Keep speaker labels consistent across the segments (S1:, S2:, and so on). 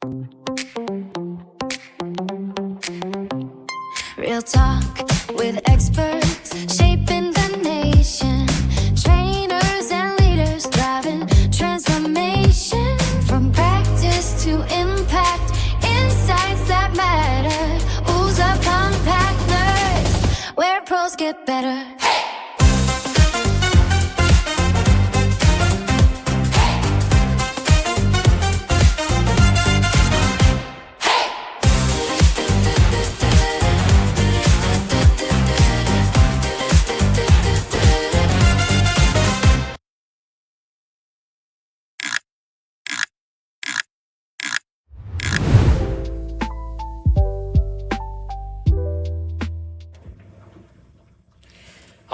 S1: Real talk with experts shaping the nation. Trainers and leaders driving transformation. From practice to impact, insights that matter. Who's up unpack nerds, where pros get better.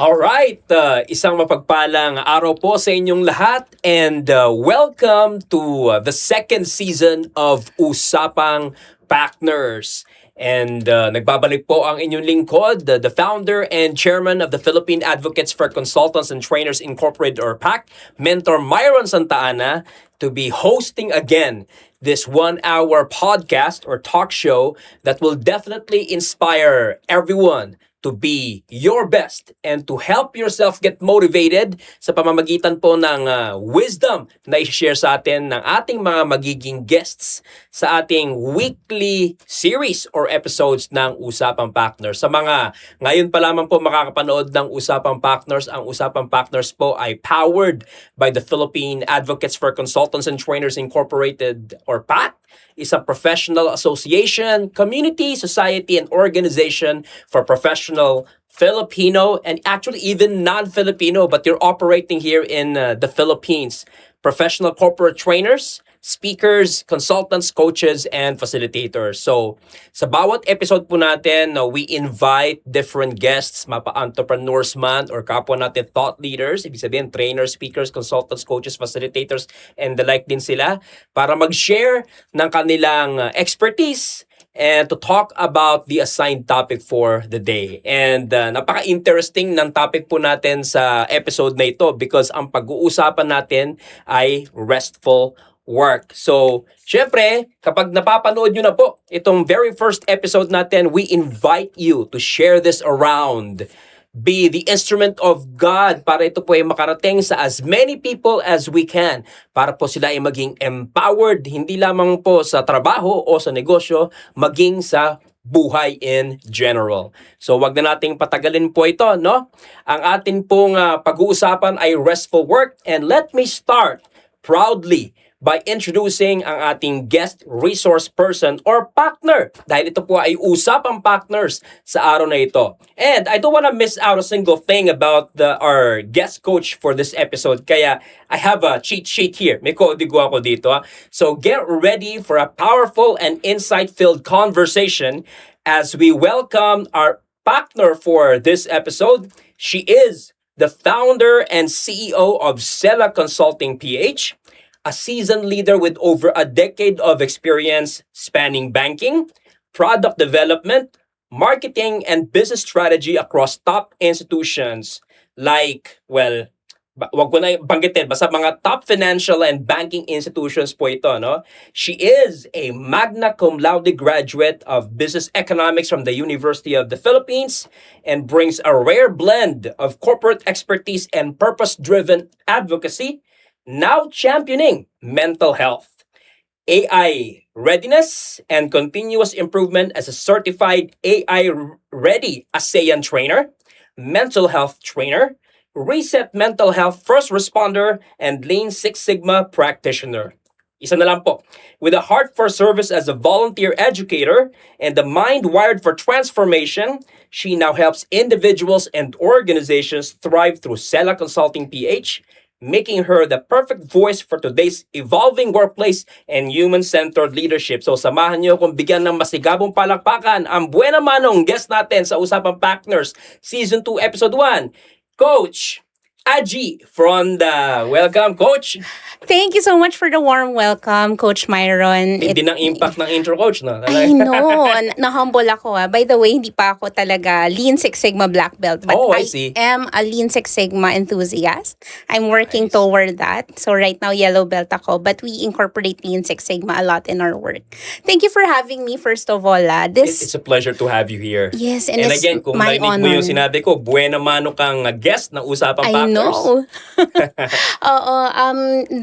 S2: Alright, isang mapagpalang araw po sa inyong lahat and welcome to the second season of Usapang Partners. And nagbabalik po ang inyong lingkod, the founder and chairman of the Philippine Advocates for Consultants and Trainers Incorporated or PAC, Mentor Myron Sta, to be hosting again this 1-hour podcast or talk show that will definitely inspire everyone to be your best and to help yourself get motivated sa pamamagitan po ng wisdom na i-share sa atin ng ating mga magiging guests sa ating weekly series or episodes ng Usapang Partners. Sa mga ngayon pa lamang po makakapanood ng Usapang Partners, ang Usapang Partners po ay powered by the Philippine Advocates for Consultants and Trainers Incorporated or PAC, isang professional association, community, society, and organization for professional Filipino and actually even non-Filipino, but you're operating here in the Philippines. Professional corporate trainers, speakers, consultants, coaches, and facilitators. So, sa bawat episode po natin, we invite different guests, mapa-entrepreneurs man or kapwa natin thought leaders, ibig sabihin trainers, speakers, consultants, coaches, facilitators, and the like din sila para mag-share ng kanilang expertise and to talk about the assigned topic for the day. And napaka-interesting ng topic po natin sa episode na ito because ang pag-uusapan natin ay restful work. So, syempre, kapag napapanood nyo na po itong very first episode natin, we invite you to share this around. Be the instrument of God para ito po ay makarating sa as many people as we can para po sila ay maging empowered, hindi lamang po sa trabaho o sa negosyo, maging sa buhay in general. So wag na nating patagalin po ito, no? Ang atin pong pag-uusapan ay restful work, and let me start proudly by introducing ang ating guest resource person or partner. Dahil ito po ay usapang partners sa araw na ito. And I don't want to miss out a single thing about our guest coach for this episode. Kaya I have a cheat sheet here. May kodigo ako dito. So get ready for a powerful and insight-filled conversation as we welcome our partner for this episode. She is the founder and CEO of 𝗁𝗏 Consulting PH, a seasoned leader with over a decade of experience spanning banking, product development, marketing, and business strategy across top institutions like, well, wag ko na banggitin, basta mga top financial and banking institutions po ito, no? She is a magna cum laude graduate of business economics from the University of the Philippines and brings a rare blend of corporate expertise and purpose-driven advocacy, now championing mental health, AI readiness, and continuous improvement as a certified AI-ready ASEAN trainer, mental health trainer, reset mental health first responder, and Lean Six Sigma practitioner. Isa na lang po. With a heart for service as a volunteer educator and the mind wired for transformation, she now helps individuals and organizations thrive through 𝗁𝗏 Consulting PH, making her the perfect voice for today's evolving workplace and human-centered leadership. So samahan niyo kung bigyan ng masigabong palakpakan ang buena manong guest natin sa Usapang Partners Season 2 Episode 1, Coach Aggie Fronda. Welcome, Coach.
S3: Thank you so much for the warm welcome, Coach Myron.
S2: Hindi ng impact ng intro, Coach, no?
S3: I know. Na-humble ako. By the way, hindi pa ako talaga Lean Six Sigma Black Belt. But
S2: Oh, I see.
S3: am a Lean Six Sigma enthusiast. I'm working
S2: Nice.
S3: toward that. So right now, yellow belt ako. But we incorporate Lean Six Sigma a lot in our work. Thank you for having me, first of all.
S2: It's a pleasure to have you here.
S3: Yes, and
S2: And
S3: it's
S2: again, kung
S3: my
S2: narinig mo
S3: honor.
S2: yung sinabi ko, buena mano kang guest ng Usapang
S3: I
S2: Packers.
S3: know. Oo,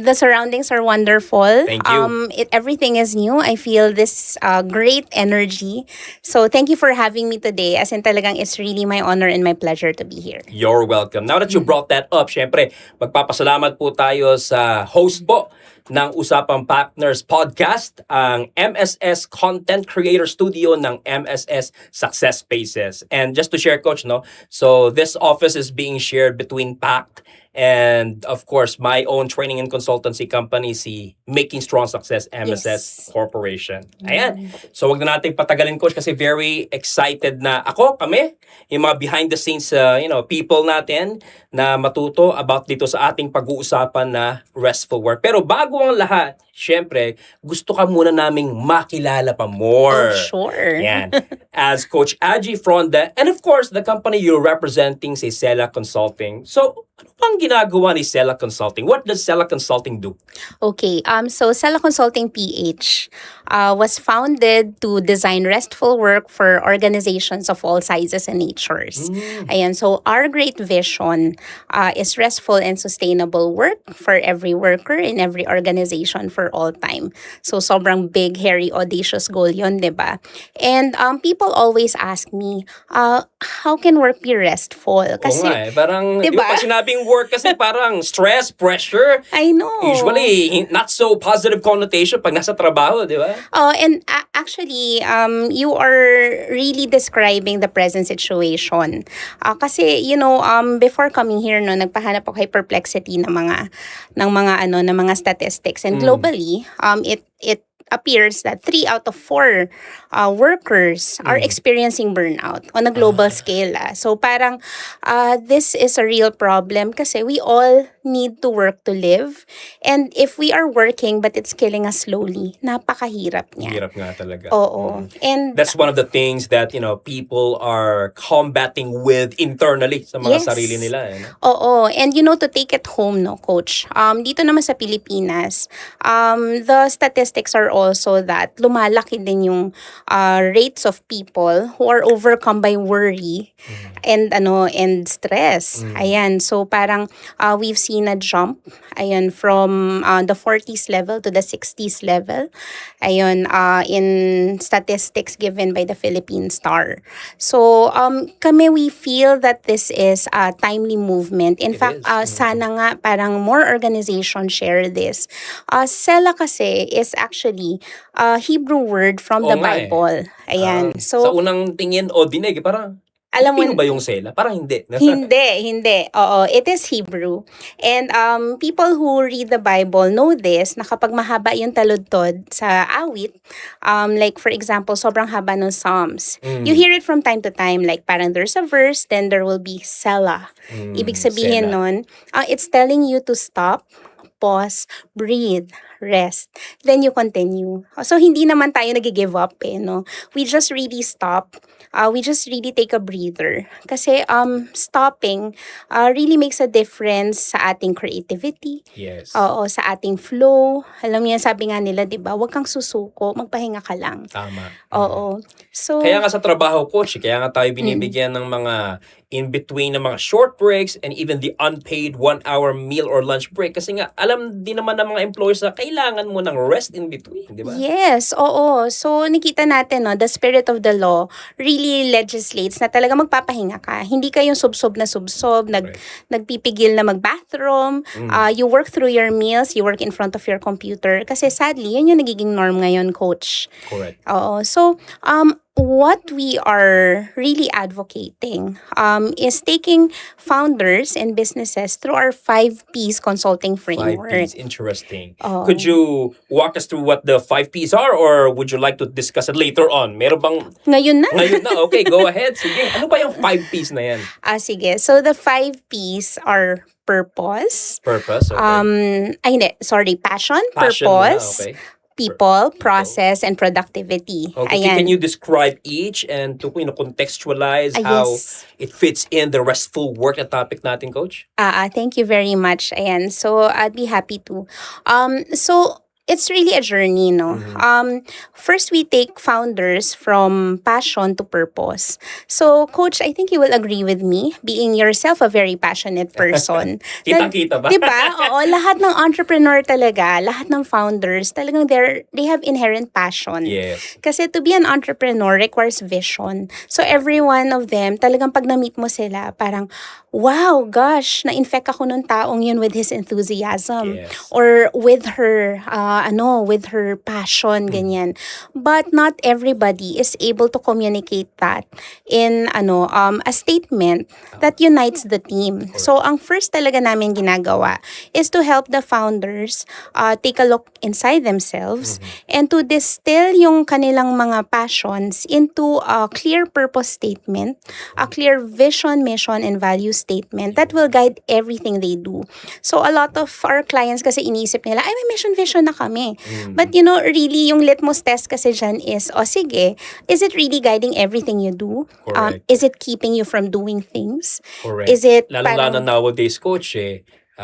S3: the surroundings are wonderful.
S2: Thank you.
S3: Everything is new. I feel this great energy. So thank you for having me today. As in talagang it's really my honor and my pleasure to be here.
S2: You're welcome. Now that you brought that up, syempre, magpapasalamat po tayo sa host po ng Usapang Partners Podcast, ang MSS Content Creator Studio ng MSS Success Spaces. And just to share, Coach, no? So this office is being shared between PACT and, of course, my own training and consultancy company, si Making Strong Success MSS
S3: Yes.
S2: Corporation. Ayan. So wag na nating patagalin, Coach, kasi very excited na kami, yung mga behind the scenes people natin na matuto about dito sa ating pag-uusapan na restful work. Pero bago ang lahat, syempre, gusto ka muna naming makilala pa more.
S3: Oh, sure.
S2: Yan. As Coach Aggie Fronda, and of course, the company you're representing, si 𝗫𝗏 Consulting. So, ano pang ginagawa ni 𝗫𝗏 Consulting? What does 𝗫𝗏 Consulting do?
S3: Okay, so 𝗫𝗏 Consulting PH was founded to design restful work for organizations of all sizes and natures. Ayan, so our great vision is restful and sustainable work for every worker in every organization for all time. So sobrang big, hairy, audacious goal yun, diba? And people always ask me, how can work be restful?
S2: Oo nga eh. Parang,
S3: diba?
S2: yung pag sinabing work kasi parang stress, pressure,
S3: I know.
S2: usually not so positive connotation pag nasa trabaho, di ba?
S3: Oh, and actually, you are really describing the present situation. Kasi, before coming here, no, nagpahanap ako kay Perplexity ng mga statistics. And globally, it appears that 3 out of 4 workers are experiencing burnout on a global scale. So parang this is a real problem kasi we all need to work to live. And if we are working but it's killing us slowly, napakahirap niya.
S2: Hirap nga talaga.
S3: Oo. And
S2: That's one of the things that, people are combating with internally sa mga
S3: Yes.
S2: sarili nila. Eh, no?
S3: Oo. And to take it home, no, Coach, dito naman sa Pilipinas, the statistics are also that lumalaki din yung rates of people who are overcome by worry and stress. Ayan. So parang we've seen a jump from the 40s level to the 60s level. In statistics given by the Philippine Star. So we feel that this is a timely movement. In
S2: It
S3: fact,
S2: is.
S3: sana nga parang more organizations share this. 𝗫𝗏 kasi is actually a Hebrew word from the
S2: Oo nga eh.
S3: Bible. Ayan.
S2: Sa unang tingin o dinig, parang,
S3: alam mo,
S2: Pilipino ba yung 𝗫𝗏? Parang hindi.
S3: hindi. Oo, it is Hebrew. And people who read the Bible know this, na kapag mahaba yung taludtod sa awit, like for example, sobrang haba ng Psalms. You hear it from time to time, like parang there's a verse, then there will be 𝗫𝗏. Ibig sabihin
S2: 𝗫𝗏.
S3: nun, it's telling you to stop, pause, breathe, rest. Then you continue. So, hindi naman tayo nag-give up no? We just really stop. We just really take a breather. Kasi stopping really makes a difference sa ating creativity.
S2: Yes.
S3: Oo, sa ating flow. Alam mo yan, sabi nga nila, di ba? Huwag kang susuko, magpahinga ka lang.
S2: Tama.
S3: Oo. So,
S2: Kaya nga sa trabaho, Coach, kaya nga tayo binibigyan ng mga in-between ng mga short breaks and even the unpaid 1-hour meal or lunch break. Kasi nga, alam din naman ng mga employers na kailangan mo ng rest in between, di ba?
S3: yes, oo. So, nakita natin, no, the spirit of the law really legislates na talaga magpapahinga ka. Hindi ka yung subsob,
S2: Right.
S3: nagpipigil na mag-bathroom, you work through your meals, you work in front of your computer. Kasi sadly, yun yung nagiging norm ngayon, Coach.
S2: Correct.
S3: Oo. So, what we are really advocating is taking founders and businesses through our 5 Ps consulting
S2: 5
S3: framework.
S2: Ps, interesting.
S3: Oo.
S2: Could you walk us through what the 5 Ps are or would you like to discuss it later on? Meron bang
S3: Ngayon na.
S2: ngayon na? Okay, go ahead. Sige. Ano ba yung 5 Ps na yan?
S3: Sige. So, the 5 Ps are purpose.
S2: Purpose, okay.
S3: Passion,
S2: Passion muna,
S3: purpose,
S2: okay.
S3: people, process, and productivity.
S2: Okay,
S3: Ayan.
S2: can you describe each and to contextualize how
S3: Yes.
S2: it fits in the restful work na topic natin, Coach?
S3: Thank you very much. Ayan. So, I'd be happy to. So, it's really a journey, no? First, we take founders from passion to purpose. So, Coach, I think you will agree with me, being yourself a very passionate person.
S2: Kitang-kita ba?
S3: Diba? Oo, lahat ng entrepreneur talaga, lahat ng founders, talagang they have inherent passion.
S2: Yes.
S3: Kasi to be an entrepreneur requires vision. So every one of them, talagang pag na-meet mo sila, parang, wow, gosh, na-infect ako nung taong yun with his enthusiasm.
S2: Yes.
S3: Or with her, with her passion, ganyan. But not everybody is able to communicate that in, a statement that unites the team. So ang first talaga namin ginagawa is to help the founders take a look inside themselves and to distill yung kanilang mga passions into a clear purpose statement, a clear vision, mission, and value statement that will guide everything they do. So a lot of our clients kasi iniisip nila, ay may mission vision na kami. But really yung litmus test kasi dyan is, sige, is it really guiding everything you do?
S2: Correct.
S3: Is it keeping you from doing things?
S2: Correct.
S3: Is it
S2: Lalo-lalo nowadays, Coach,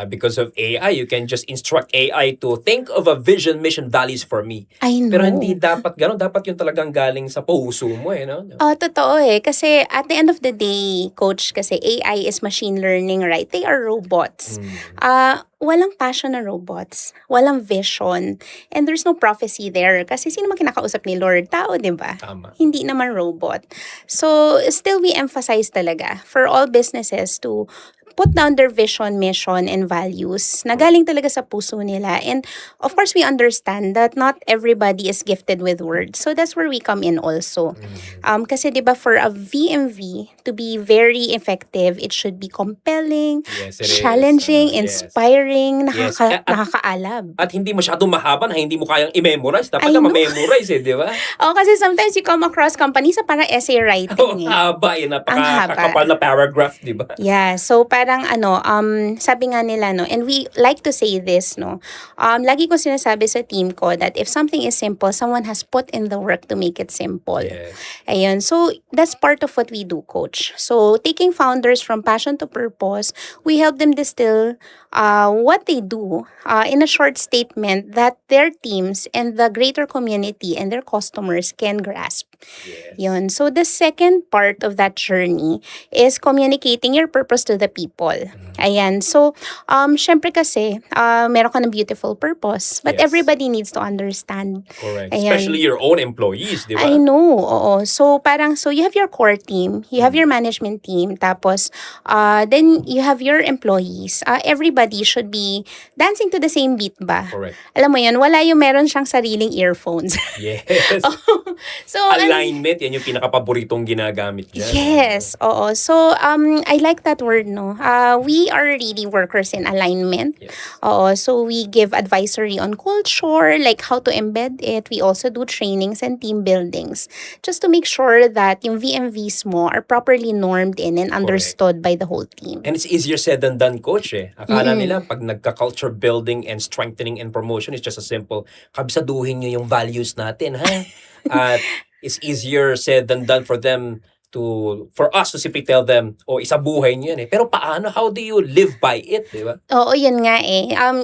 S2: because of AI, you can just instruct AI to think of a vision, mission, values for me.
S3: I know.
S2: Pero hindi dapat gano'n. Dapat yung talagang galing sa puso mo, no?
S3: Totoo Kasi at the end of the day, Coach, kasi AI is machine learning, right? They are robots. Walang passion na robots. Walang vision. And there's no prophecy there. Kasi sino man kinakausap ni Lord? Tao, di ba?
S2: Tama.
S3: Hindi naman robot. So, still we emphasize talaga for all businesses to put down their vision, mission, and values na galing talaga sa puso nila. And of course, we understand that not everybody is gifted with words. So that's where we come in also. Kasi diba, for a VMV to be very effective, it should be compelling,
S2: Yes, it is.
S3: challenging,
S2: Yes.
S3: inspiring,
S2: Yes.
S3: nakakaalab.
S2: At hindi masyadong mahaba na hindi mo kayang i-memorize. Dapat
S3: I
S2: na
S3: know.
S2: ma-memorize, di ba?
S3: Kasi sometimes you come across companies na parang essay writing.
S2: Haba,
S3: Ang haba.
S2: napaka-kakapal na paragraph, di ba?
S3: Yeah, so parang sabi nga nila, and we like to say this, lagi ko sinasabi sa team ko that if something is simple, someone has put in the work to make it simple.
S2: Yes.
S3: Ayun, so that's part of what we do, Coach. So taking founders from passion to purpose, we help them distill what they do in a short statement that their teams and the greater community and their customers can grasp.
S2: Yes.
S3: Yun. So the second part of that journey is communicating your purpose to the people. Ayan. So, syempre kasi, meron ka ng beautiful purpose, but
S2: Yes.
S3: everybody needs to understand.
S2: Correct.
S3: Ayan.
S2: Especially your own employees, di ba?
S3: I know, oo. So, you have your core team, you have your management team, tapos, then you have your employees. Everybody should be dancing to the same beat ba?
S2: Correct.
S3: Alam mo yun, wala yung meron siyang sariling earphones.
S2: Yes.
S3: So,
S2: Alignment, yan yung pinaka-paboritong ginagamit dyan.
S3: yes, oo. So, I like that word, no? We are really workers in alignment.
S2: Yes.
S3: Oo. So, we give advisory on culture, like how to embed it. We also do trainings and team buildings just to make sure that yung VMVs mo are properly normed in and understood by the whole team.
S2: And it's easier said than done, Coach, Akala nila, pag nagka-culture building and strengthening and promotion, it's just a simple, kabisaduhin nyo yung values natin, ha? At it's easier said than done for for us to simply tell them, isabuhay nyo yan Pero paano? How do you live by it, di ba?
S3: Oo, yun nga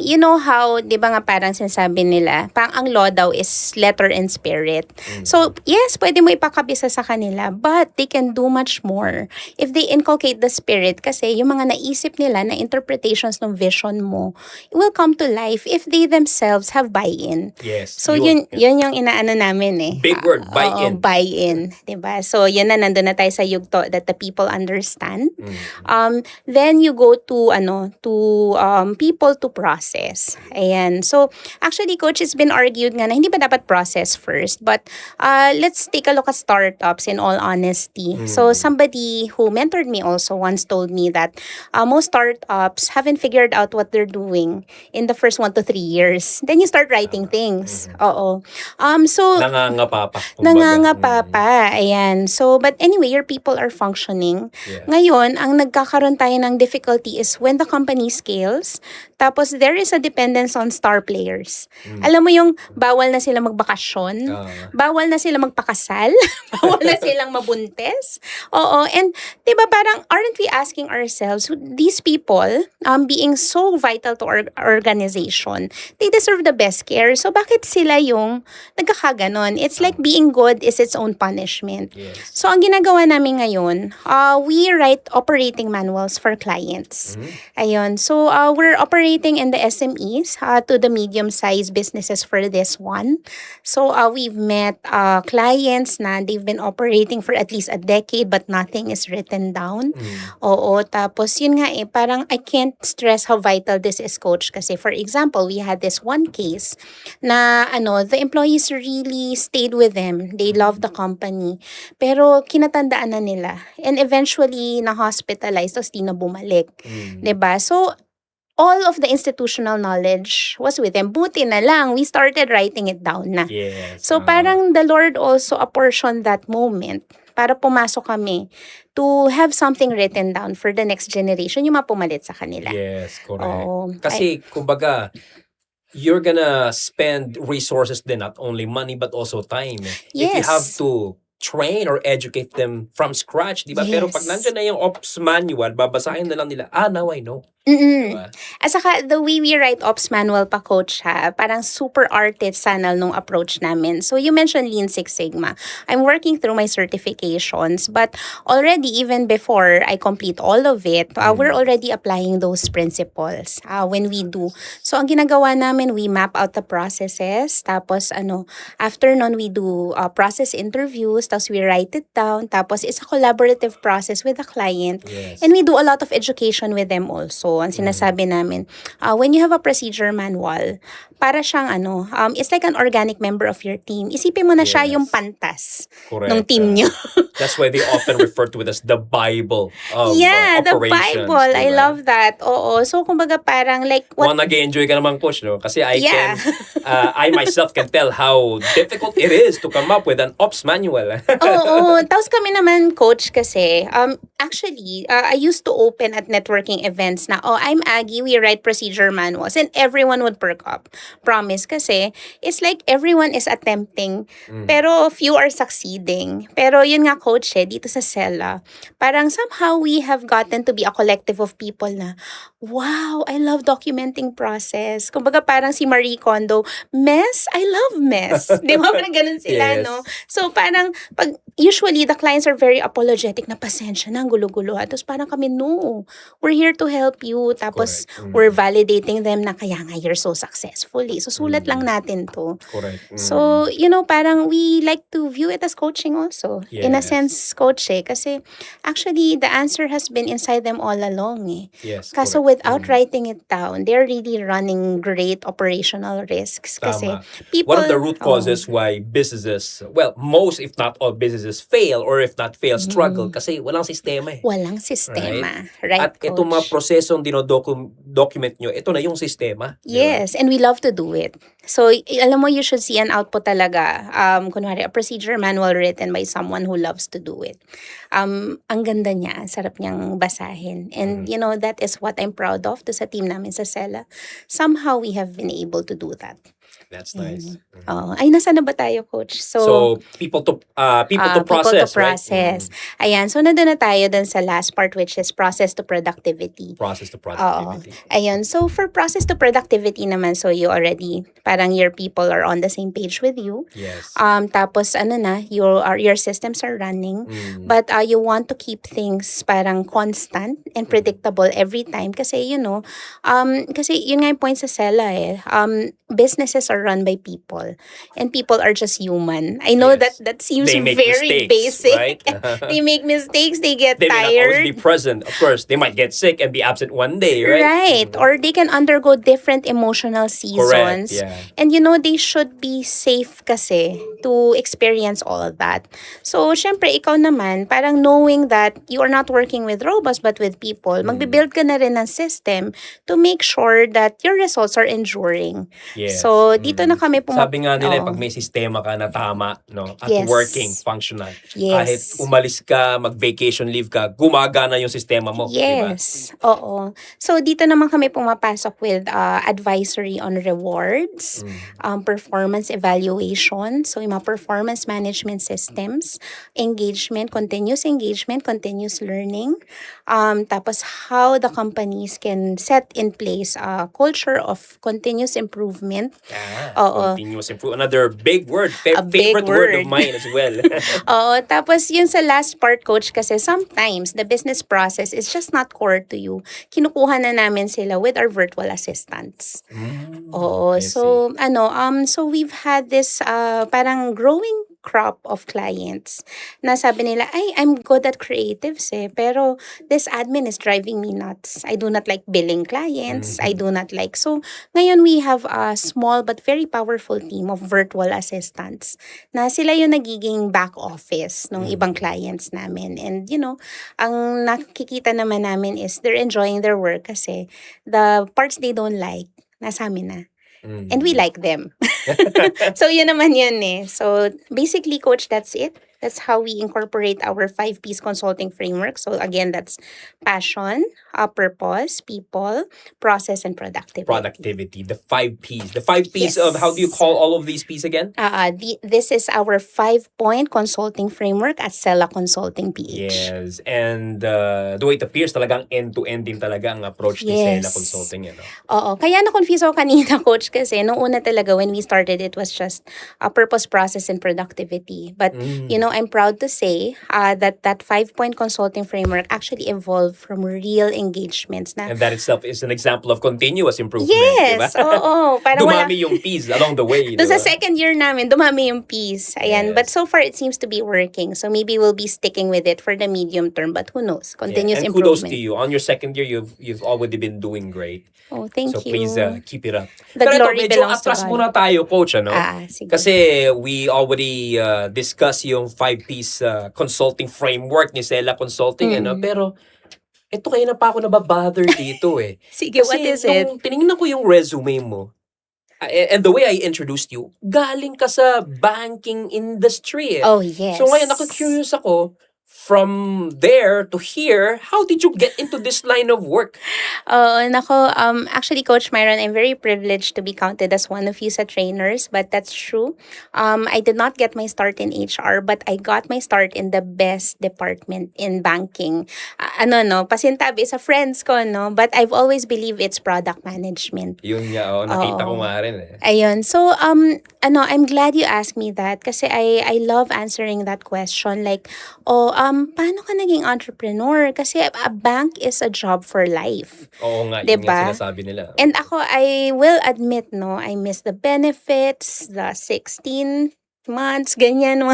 S3: You know how, di ba nga parang sinasabi nila, parang ang law daw is letter and spirit. So, yes, pwede mo ipakabisa sa kanila, but they can do much more if they inculcate the spirit kasi yung mga naisip nila na interpretations ng vision mo, it will come to life if they themselves have buy-in.
S2: Yes.
S3: So, yun yung inaano namin
S2: Big word, buy-in.
S3: Buy-in, di ba? So, yun na, nandun na tayo sa yugto that the people understand. Then you go to people to process. Ayan. So actually, Coach, it's been argued nga na hindi ba dapat process first, but let's take a look at startups in all honesty. So somebody who mentored me also once told me that most startups haven't figured out what they're doing in the first 1 to 3 years. Then you start writing things. Oo. So
S2: Nangangapa pa.
S3: nangangapa pa. Ayan. So, but anyway, your people are functioning.
S2: Yeah.
S3: Ngayon, ang nagkakaroon tayo ng difficulty is when the company scales, tapos there is a dependence on star players. Alam mo yung bawal na sila magbakasyon, bawal na sila magpakasal, bawal na silang mabuntis. Oo, and 'di ba parang aren't we asking ourselves, these people being so vital to our organization, they deserve the best care. So bakit sila yung nagkakaganon? It's like being good is its own punishment.
S2: Yes.
S3: So ang ginagawa namin ngayon, we write operating manuals for clients. Ayun. So we're operating in the SMEs to the medium-sized businesses for this one. So we've met clients na they've been operating for at least a decade but nothing is written down. Oo. Tapos yun nga parang I can't stress how vital this is, Coach. Kasi for example, we had this one case na the employees really stayed with them. They loved the company. Pero kinatandaan na nila. And eventually, na-hospitalized, tapos di na bumalik. 'Di ba? So, all of the institutional knowledge was with them. Buti na lang, we started writing it down na.
S2: Yes.
S3: So, parang the Lord also apportioned that moment para pumasok kami to have something written down for the next generation, yung mapumalit sa kanila.
S2: Yes, correct.
S3: Oo.
S2: Kasi, kumbaga, you're gonna spend resources din, not only money but also time. If you
S3: Yes.
S2: have to train or educate them from scratch, di ba? Pero pag
S3: Yes.
S2: nandiyan na yung ops manual, babasahin na lang nila, now I know.
S3: Mm-mm.
S2: Diba?
S3: At saka, the way we write ops manual pa, Coach, parang super artisanal nung approach namin. So, you mentioned Lean Six Sigma. I'm working through my certifications, but already, even before I complete all of it, we're already applying those principles when we do. So, ang ginagawa namin, we map out the processes, tapos, after nun, we do process interviews, tapos we write it down, tapos it's a collaborative process with the client,
S2: Yes.
S3: and we do a lot of education with them also. Ang sinasabi namin, when you have a procedure manual, para siyang it's like an organic member of your team. Isipin mo na siya
S2: Yes.
S3: yung pantas
S2: Correct.
S3: ng team nyo.
S2: That's why they often refer to it as the Bible of
S3: Yeah, the
S2: operations.
S3: Bible. I
S2: diba?
S3: love that. Oo. So, kumbaga parang like,
S2: Mukhang nag-enjoy ka naman, Coach, no? Kasi
S3: Yeah.
S2: I myself can tell how difficult it is to come up with an ops manual.
S3: Oo. Tapos kami naman, Coach, kasi, actually, I used to open at networking events na, I'm Aggie, we write procedure manuals, and everyone would perk up. Promise. Kasi, it's like everyone is attempting, pero few are succeeding. Pero yun nga, Coach, dito sa Sela, parang somehow we have gotten to be a collective of people na, wow, I love documenting process. Kumbaga parang si Marie Kondo, mess? I love mess. Di ba? Parang ganun sila,
S2: Yes.
S3: no? So parang, usually the clients are very apologetic na pasensya na, ang gulo-gulo. Tapos parang kami, no, we're here to help you. Tapos
S2: Correct.
S3: we're validating them na kaya nga you're so successful. So sulat lang natin to.
S2: Correct.
S3: So, parang we like to view it as coaching also. In a
S2: Yes.
S3: sense, coach kasi actually the answer has been inside them all along
S2: Yes,
S3: Kaso
S2: correct.
S3: without writing it down, they're really running great operational risks. Kasi
S2: Tama.
S3: people...
S2: One of the root causes why businesses, well, most if not all businesses fail, or if not fail, struggle kasi walang sistema eh.
S3: Walang sistema. Right,
S2: At itong mga
S3: coach?
S2: prosesong document nyo, ito na yung sistema. di ba?
S3: Yes, and we love to do it. So, alam mo, you should see an output talaga. Kunwari, a procedure manual written by someone who loves to do it. Ang ganda niya, sarap niyang basahin. And, that is what I'm proud of to sa team namin sa Sela. Somehow, we have been able to do that.
S2: That's nice.
S3: Ay, nasa na ba tayo, Coach?
S2: So, people to process,
S3: People to process. Ayan, so nandun na tayo dun sa last part, which is process to productivity.
S2: Right? Process to
S3: Oo.
S2: productivity.
S3: Ayun. So, for process to productivity naman, so you already, parang your people are on the same page with you.
S2: Yes.
S3: Tapos, your systems are running. But you want to keep things parang constant and predictable every time. Kasi, kasi yun nga yung point sa Sela businesses are run by people. And people are just human. I know
S2: Yes.
S3: that seems
S2: They make
S3: very
S2: mistakes,
S3: basic.
S2: right?
S3: They make mistakes. They get
S2: They may not always
S3: tired.
S2: be present. Of course, they might get sick and be absent one day, right?
S3: Right. Or they can undergo different emotional seasons.
S2: yeah.
S3: And they should be safe kasi to experience all of that. So, syempre, ikaw naman, parang knowing that you are not working with robots but with people, magbibuild ka na rin ng system to make sure that your results are enduring.
S2: Yes.
S3: So, dito na kami
S2: Sabi nga nila, pag
S3: Oo.
S2: may sistema ka na tama, no, at
S3: Yes.
S2: working, functional, kahit
S3: Yes.
S2: umalis ka, mag-vacation leave ka, gumagana yung sistema mo, di ba?
S3: Yes, oo. So dito naman kami pumapasok with advisory on rewards, performance evaluation, so yung mga performance management systems, continuous engagement, continuous learning, tapos how the companies can set in place a culture of continuous improvement. Oo.
S2: Continuous improvement. Another big word.
S3: A big
S2: Favorite word of
S3: word.
S2: mine as well.
S3: Oo, tapos yung sa last part, coach, kasi sometimes the business process is just not core to you. Kinukuha na namin sila with our virtual assistants. Oo,
S2: I
S3: so so we've had this parang growing crop of clients na sabi nila, ay, I'm good at creatives pero this admin is driving me nuts. I do not like billing clients. I do not like. So, ngayon we have a small but very powerful team of virtual assistants na sila yung nagiging back office ng ibang clients namin. And, ang nakikita naman namin is they're enjoying their work kasi the parts they don't like, nasa amin na. And we like them. So, yun naman yun eh. So, basically, coach, that's it. That's how we incorporate our 5Ps consulting framework. So, again, that's passion, purpose, people, process, and productivity.
S2: Productivity. The 5Ps. The 5Ps
S3: Yes.
S2: of, how do you call all of these Ps again?
S3: This is our 5-point consulting framework at Sela Consulting PH.
S2: Yes. And the way it appears, talagang end-to-end din talaga ang approach ni
S3: Yes.
S2: Sela Consulting.
S3: Oo. Kaya na-confuse ako kanina, coach, kasi nung una talaga when we started, it was just purpose, process, and productivity. But, I'm proud to say that 5-point consulting framework actually evolved from real engagements na.
S2: And that itself is an example of continuous improvement.
S3: Yes,
S2: diba?
S3: oo. Parang
S2: Dumami yung Ps along the way.
S3: Doon
S2: diba?
S3: sa second year namin, dumami yung Ps. Ayan.
S2: Yes.
S3: But so far, it seems to be working. So maybe we'll be sticking with it for the medium term. But who knows? Continuous
S2: and
S3: improvement.
S2: kudos to you. On your second year, you've already been doing great.
S3: Oh, thank
S2: So
S3: you.
S2: please keep it up.
S3: The
S2: Pero
S3: glory
S2: medyo
S3: belongs to
S2: atras
S3: God.
S2: muna tayo, coach,
S3: Sige.
S2: Kasi we already discussed yung 5Ps consulting framework ni Sela Consulting, Pero ito kayo na pa ako nababother dito eh.
S3: Sige,
S2: Kasi
S3: what is it?
S2: nung tinignan ko yung resume mo, and the way I introduced you, galing ka sa banking industry eh.
S3: Oh, yes.
S2: So ngayon, curious ako, from there to here, how did you get into this line of work?
S3: Actually, Coach Myron, I'm very privileged to be counted as one of you sa trainers, but that's true. I did not get my start in HR, but I got my start in the best department in banking. Pasintabi sa friends ko, but I've always believed it's product management.
S2: Yun nga, nakita ko nga rin eh.
S3: Ayun. So, I'm glad you asked me that kasi I love answering that question. Like, paano ka naging entrepreneur? Kasi a bank is a job for life.
S2: Oo nga, yun
S3: Diba?
S2: nga sinasabi nila.
S3: And ako, I will admit, I miss the benefits, the 16 months, ganyan.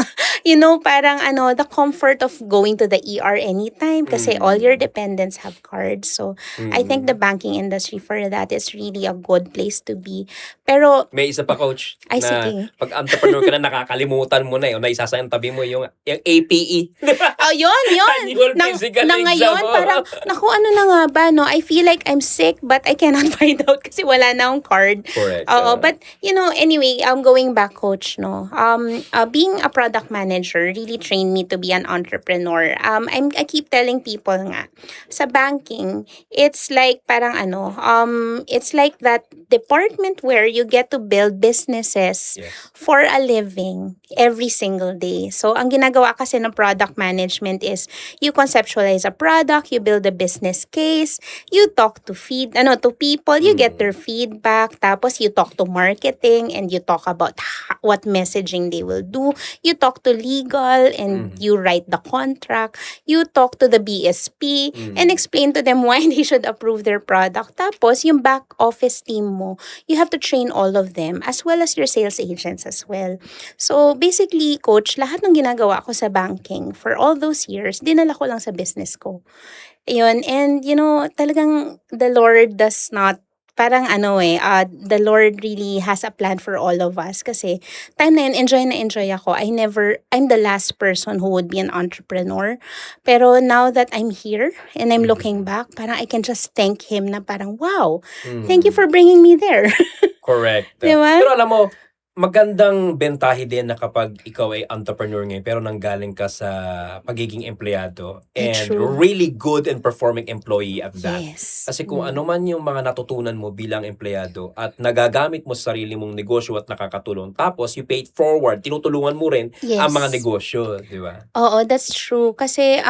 S3: Parang the comfort of going to the ER anytime kasi all your dependents have cards. So, I think the banking industry for that is really a good place to be. Pero,
S2: may isa pa, coach,
S3: Ay,
S2: na
S3: sige.
S2: pag entrepreneur ka na, nakakalimutan mo na o naisasantabi mo yung APE.
S3: yun.
S2: Annual physical
S3: Ngayon,
S2: exam.
S3: parang, naku, ano na nga ba, I feel like I'm sick, but I cannot find out kasi wala na akong card.
S2: Correct.
S3: But, anyway, going back, coach, being a product manager really trained me to be an entrepreneur. I keep telling people nga, sa banking, it's like parang it's like that department where you get to build businesses for a living every single day. So, ang ginagawa kasi ng product management is you conceptualize a product, you build a business case, you talk to people, you get their feedback, tapos you talk to marketing and you talk about what messaging they will do. You talk to legal and you write the contract. You talk to the BSP and explain to them why they should approve their product. Tapos, yung back office team mo, you have to train all of them as well as your sales agents as well. So, basically, coach, lahat ng ginagawa ko sa banking for all those years, dinala ko lang sa business ko. Ayun, and talagang the Lord does not parang the Lord really has a plan for all of us. Kasi time na yun, enjoy na enjoy ako. I'm the last person who would be an entrepreneur. Pero now that I'm here and I'm looking back, parang I can just thank Him na parang, wow, thank you for bringing me there.
S2: Correct.
S3: Diba?
S2: Pero alam mo, magandang bentahe din na kapag ikaw ay entrepreneur ngayon pero nanggaling ka sa pagiging empleyado and
S3: True.
S2: really good and performing employee at that.
S3: Yes.
S2: Kasi kung ano man yung mga natutunan mo bilang empleyado at nagagamit mo sa sarili mong negosyo at nakakatulong, tapos you pay it forward, tinutulungan mo rin ang mga negosyo, di ba?
S3: Oo, that's true. Kasi,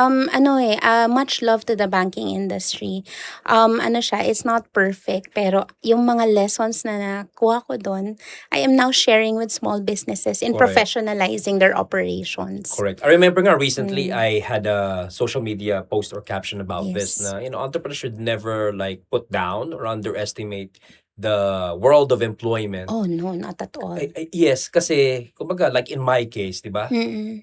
S3: much love to the banking industry. It's not perfect, pero yung mga lessons na nakuha ko doon, I am now sharing with small businesses in
S2: Correct.
S3: professionalizing their operations.
S2: Correct. I remember nga recently I had a social media post or caption about this
S3: Yes.
S2: na, entrepreneurs should never like put down or underestimate the world of employment.
S3: Oh no, not at all.
S2: Yes, kasi kumbaga like in my case, 'di ba?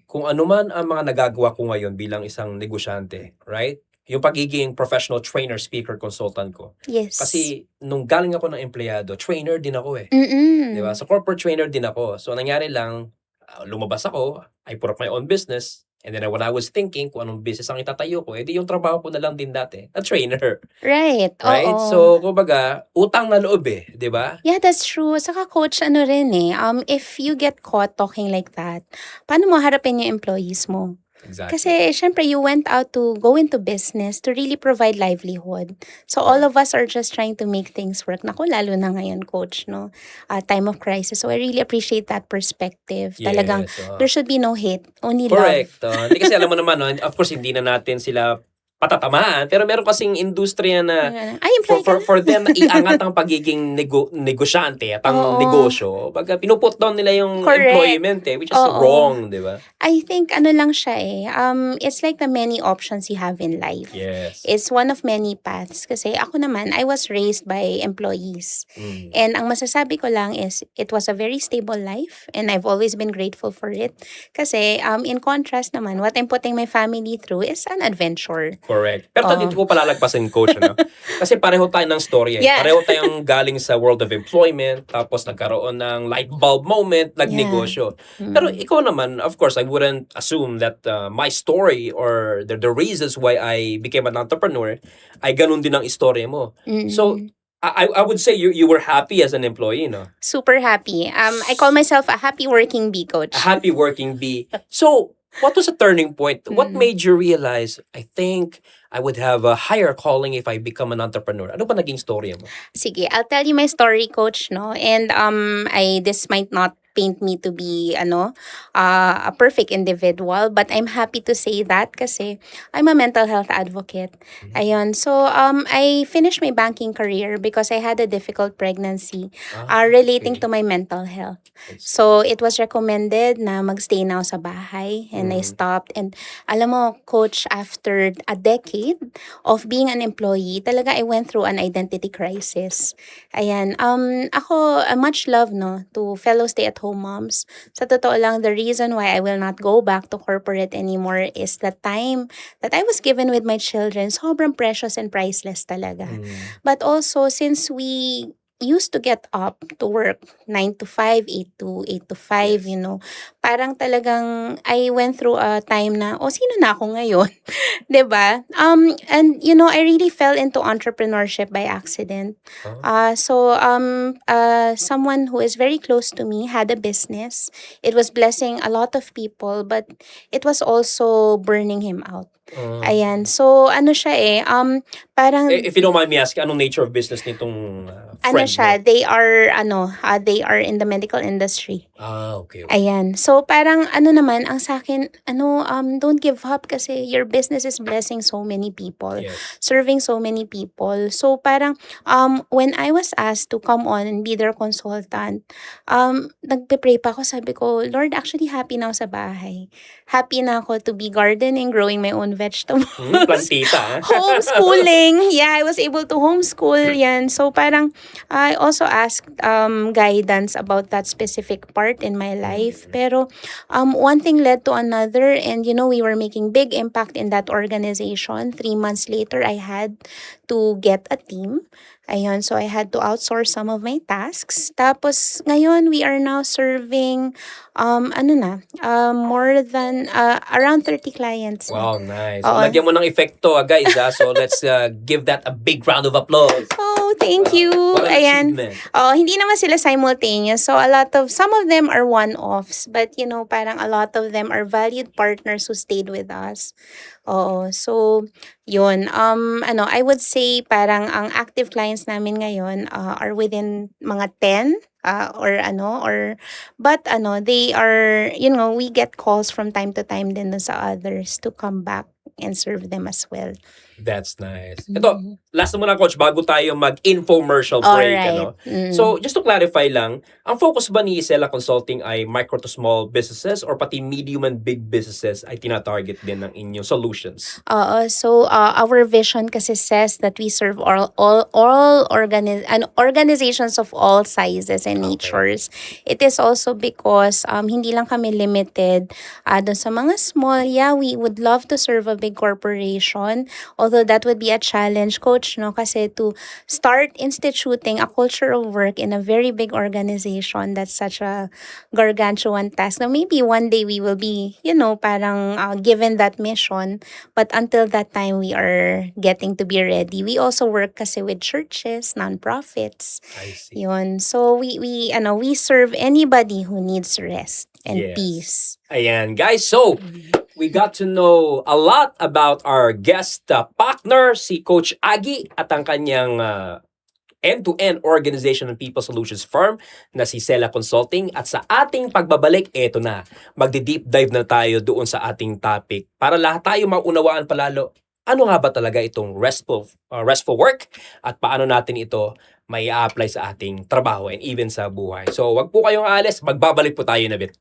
S2: Kung ano man ang mga nagagawa ko ngayon bilang isang negosyante, right? Yung pagiging professional trainer, speaker, consultant ko.
S3: Yes.
S2: Kasi nung galing ako ng empleyado, trainer din ako eh.
S3: Mm-mm.
S2: Di ba? So corporate trainer din ako. So nangyari lang, lumabas ako, I put up my own business, and then when I was thinking kung anong business ang itatayo ko, edi yung trabaho ko na lang din dati, a trainer.
S3: Right.
S2: Right?
S3: Oo.
S2: So, kumbaga, utang na loob eh, di ba?
S3: Yeah, that's true. Saka coach, if you get caught talking like that, paano mo harapin yung employees mo?
S2: Exactly.
S3: Kasi, syempre, you went out to go into business to really provide livelihood. So, all of us are just trying to make things work. Naku, lalo na ngayon, coach, no? Time of crisis. So, I really appreciate that perspective.
S2: Yes,
S3: Talagang, there should be no hate, only
S2: correct.
S3: love.
S2: Hindi kasi alam mo naman, no, of course, hindi na natin sila patatamaan. Pero meron kasing industriya na for them na iangat ang pagiging negosyante at ang negosyo. Baga, pinuput down nila yung employment which is wrong, di ba?
S3: I think lang siya it's like the many options you have in life.
S2: Yes.
S3: It's one of many paths. Kasi ako naman, I was raised by employees. And ang masasabi ko lang is, it was a very stable life and I've always been grateful for it. Kasi in contrast naman, what I'm putting my family through is an adventure.
S2: Correct. Pero dito ko palalagpasin, coach, ano? Kasi pareho tayo ng story.
S3: Yeah.
S2: Pareho tayong galing sa world of employment, tapos nagkaroon ng light bulb moment, nagnegosyo. Pero ikaw naman, of course, I wouldn't assume that my story or the reasons why I became an entrepreneur ay ganun din ang istorya mo. So, I would say you were happy as an employee, no?
S3: Super happy. I call myself a happy working bee, coach.
S2: A happy working bee. So, what was a turning point? What made you realize, I think I would have a higher calling if I become an entrepreneur? Ano ba naging story mo?
S3: Sige, I'll tell you my story, coach, no? And this might not paint me to be a perfect individual, but I'm happy to say that kasi I'm a mental health advocate. Ayun. So I finished my banking career because I had a difficult pregnancy relating to my mental health. So it was recommended na magstay na ako sa bahay and I stopped. And alam mo, coach, after a decade of being an employee, talaga I went through an identity crisis. Ayan. Ako, much love to fellow stay-at-home moms. Sa totoo lang, the reason why I will not go back to corporate anymore is the time that I was given with my children. Sobrang precious and priceless talaga. But also, since we used to get up to work 9 to 5, 8 to 5, parang talagang I went through a time na, sino na ako ngayon? 'Di ba? And I really fell into entrepreneurship by accident. So someone who is very close to me had a business. It was blessing a lot of people, but it was also burning him out. Ayan. So, siya parang...
S2: If you don't mind me asking, anong nature of business nitong friend
S3: siya,
S2: mo?
S3: they are in the medical industry.
S2: Okay.
S3: Ayan. So, parang naman, ang sa akin, don't give up kasi your business is blessing so many people.
S2: Yes.
S3: Serving so many people. So, parang, when I was asked to come on and be their consultant, nagpe-pray pa ako, sabi ko, Lord, actually happy na ako sa bahay. Happy na ako to be gardening, growing my own vegetables.
S2: Plantita.
S3: Homeschooling. Yeah, I was able to homeschool yan. So, parang, I also asked guidance about that specific part in my life. Pero, one thing led to another and, we were making big impact in that organization. 3 months later, I had to get a team Ayun, so I had to outsource some of my tasks. Tapos ngayon we are now serving more than around 30 clients na.
S2: Wow, nice. So,
S3: Oo.
S2: lagyan mo ng epekto, guys. So, let's give that a big round of applause.
S3: Oh, thank you.
S2: What an
S3: Ayan.
S2: achievement.
S3: Oh, hindi naman sila simultaneous. So some of them are one-offs, but parang a lot of them are valued partners who stayed with us. Oo. So, yun. I would say parang ang active clients namin ngayon are within mga 10 but they are, we get calls from time to time din dun sa others to come back and serve them as well.
S2: That's nice. Ito, last na muna, Coach, bago tayo mag-infomercial break.
S3: Alright.
S2: So, just to clarify lang, ang focus ba ni Stellar Consulting ay micro to small businesses or pati medium and big businesses ay tina-target din ng inyong solutions?
S3: So our vision kasi says that we serve all organizations of all sizes and natures. It is also because hindi lang kami limited doon sa mga small. Yeah, we would love to serve a big corporation, although that would be a challenge, Coach, no? Kasi to start instituting a culture of work in a very big organization, that's such a gargantuan task. Now, maybe one day we will be, parang given that mission. But until that time, we are getting to be ready. We also work kasi with churches, non-profits.
S2: I see.
S3: Yun. So we serve anybody who needs rest and
S2: Yes.
S3: peace.
S2: Ayan, guys. So, we got to know a lot about our guest partner, si Coach Aggie, at ang kanyang end-to-end organization and people solutions firm na si Stellar Consulting. At sa ating pagbabalik, eto na, magdi-deep dive na tayo doon sa ating topic para lahat tayo maunawaan palalo. Ano nga ba talaga itong restful work at paano natin ito may apply sa ating trabaho and even sa buhay. So, wag po kayong aalis, magbabalik po tayo na bit.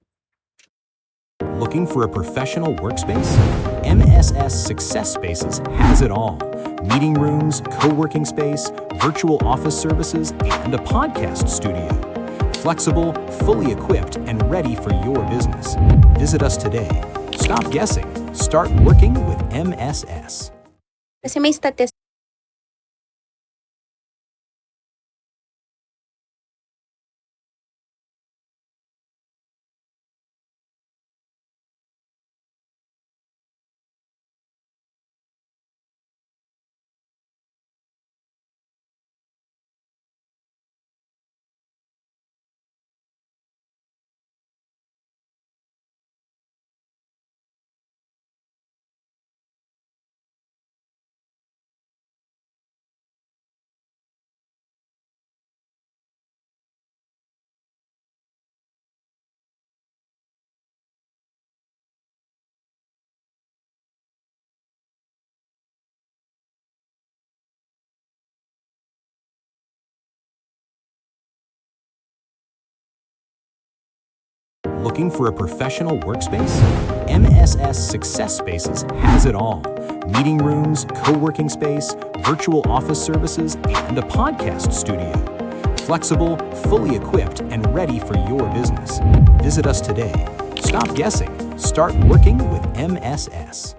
S4: Looking for a professional workspace? MSS Success Spaces has it all. Meeting rooms, co-working space, virtual office services, and a podcast studio. Flexible, fully equipped, and ready for your business. Visit us today. Stop guessing. Start working with MSS.
S3: Kasi may statistics.
S4: Looking for a professional workspace? MSS Success Spaces has it all. Meeting rooms, co-working space, virtual office services, and a podcast studio. Flexible, fully equipped, and ready for your business. Visit us today. Stop guessing. Start working with MSS.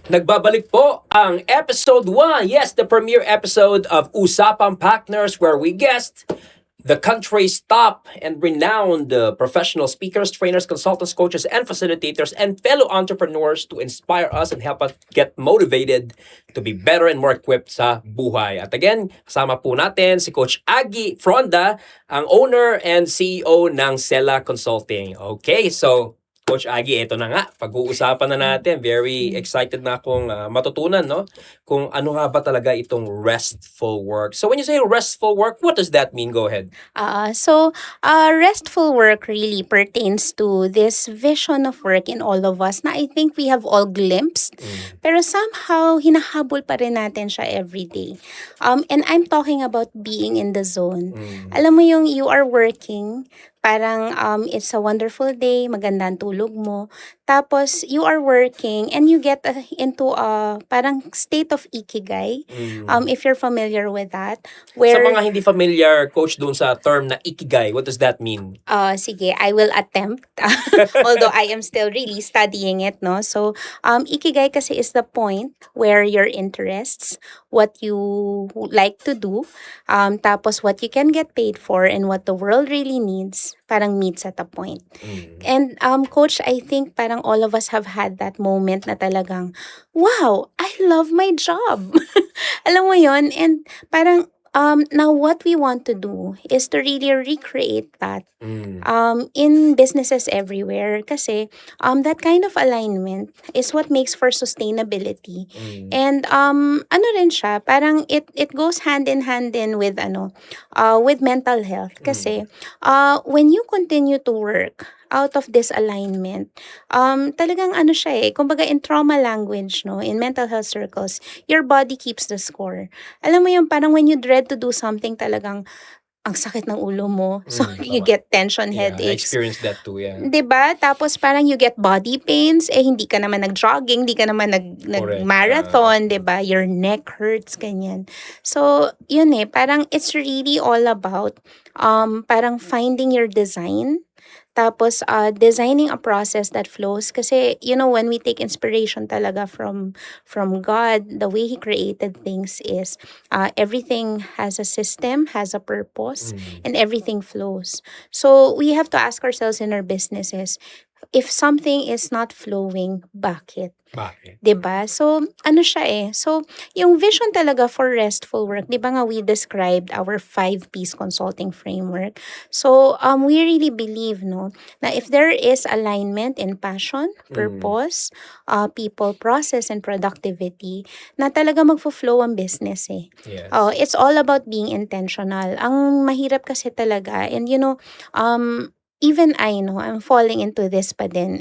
S2: Nagbabalik po ang episode 1. Yes, the premiere episode of Usapang Partners, where we guest the country's top and renowned professional speakers, trainers, consultants, coaches, and facilitators, and fellow entrepreneurs to inspire us and help us get motivated to be better and more equipped sa buhay. At again, kasama po natin si Coach Aggie Fronda, ang owner and CEO ng Stellar Consulting. Okay, so Coach Aggie, ito na nga, pag-uusapan na natin. Very excited na akong matutunan, no? Kung ano nga ba talaga itong restful work. So when you say restful work, what does that mean? Go ahead.
S3: Restful work really pertains to this vision of work in all of us na I think we have all glimpsed. Pero somehow, hinahabol pa rin natin siya every day. And I'm talking about being in the zone. Alam mo yung you are working, Parang it's a wonderful day, maganda ang tulog mo. Tapos you are working and you get into a parang state of ikigai. If you're familiar with that,
S2: Sa
S3: where
S2: mga hindi familiar, Coach, doon sa term na ikigai, what does that mean?
S3: sige, I will attempt. Although I am still really studying it, no? So, ikigai kasi is the point where your interests, what you like to do, tapos what you can get paid for and what the world really needs, parang meets at a point. And Coach, I think parang all of us have had that moment na talagang, wow, I love my job. Alam mo yon. And parang now what we want to do is to really recreate that in businesses everywhere kasi that kind of alignment is what makes for sustainability. And ano rin siya, parang it goes hand in hand din with with mental health kasi when you continue to work out of this alignment, talagang ano siya kumbaga in trauma language, no, in mental health circles, your body keeps the score. Alam mo yung parang when you dread to do something, talagang ang sakit ng ulo mo. So, you
S2: tama.
S3: get tension
S2: Yeah, I
S3: headaches.
S2: experienced that too, yeah.
S3: 'Di ba? Tapos parang you get body pains, hindi ka naman nag-jogging, hindi ka naman nag-marathon, 'di ba? Your neck hurts, ganyan. So, yun parang it's really all about parang finding your design. Tapos, designing a process that flows. Kasi, when we take inspiration talaga from God, the way He created things is, everything has a system, has a purpose, and everything flows. So, we have to ask ourselves in our businesses, if something is not flowing, bakit?
S2: Bakit?
S3: 'Di ba? So, ano siya So, yung vision talaga for Restful Work, 'di ba nga we described our 5 P's consulting framework. So, we really believe, no, na if there is alignment in passion, purpose, people, process, and productivity, na talaga magfo-flow ang business
S2: Yes.
S3: It's all about being intentional. Ang mahirap kasi talaga, and even I know, I'm falling into this pa din.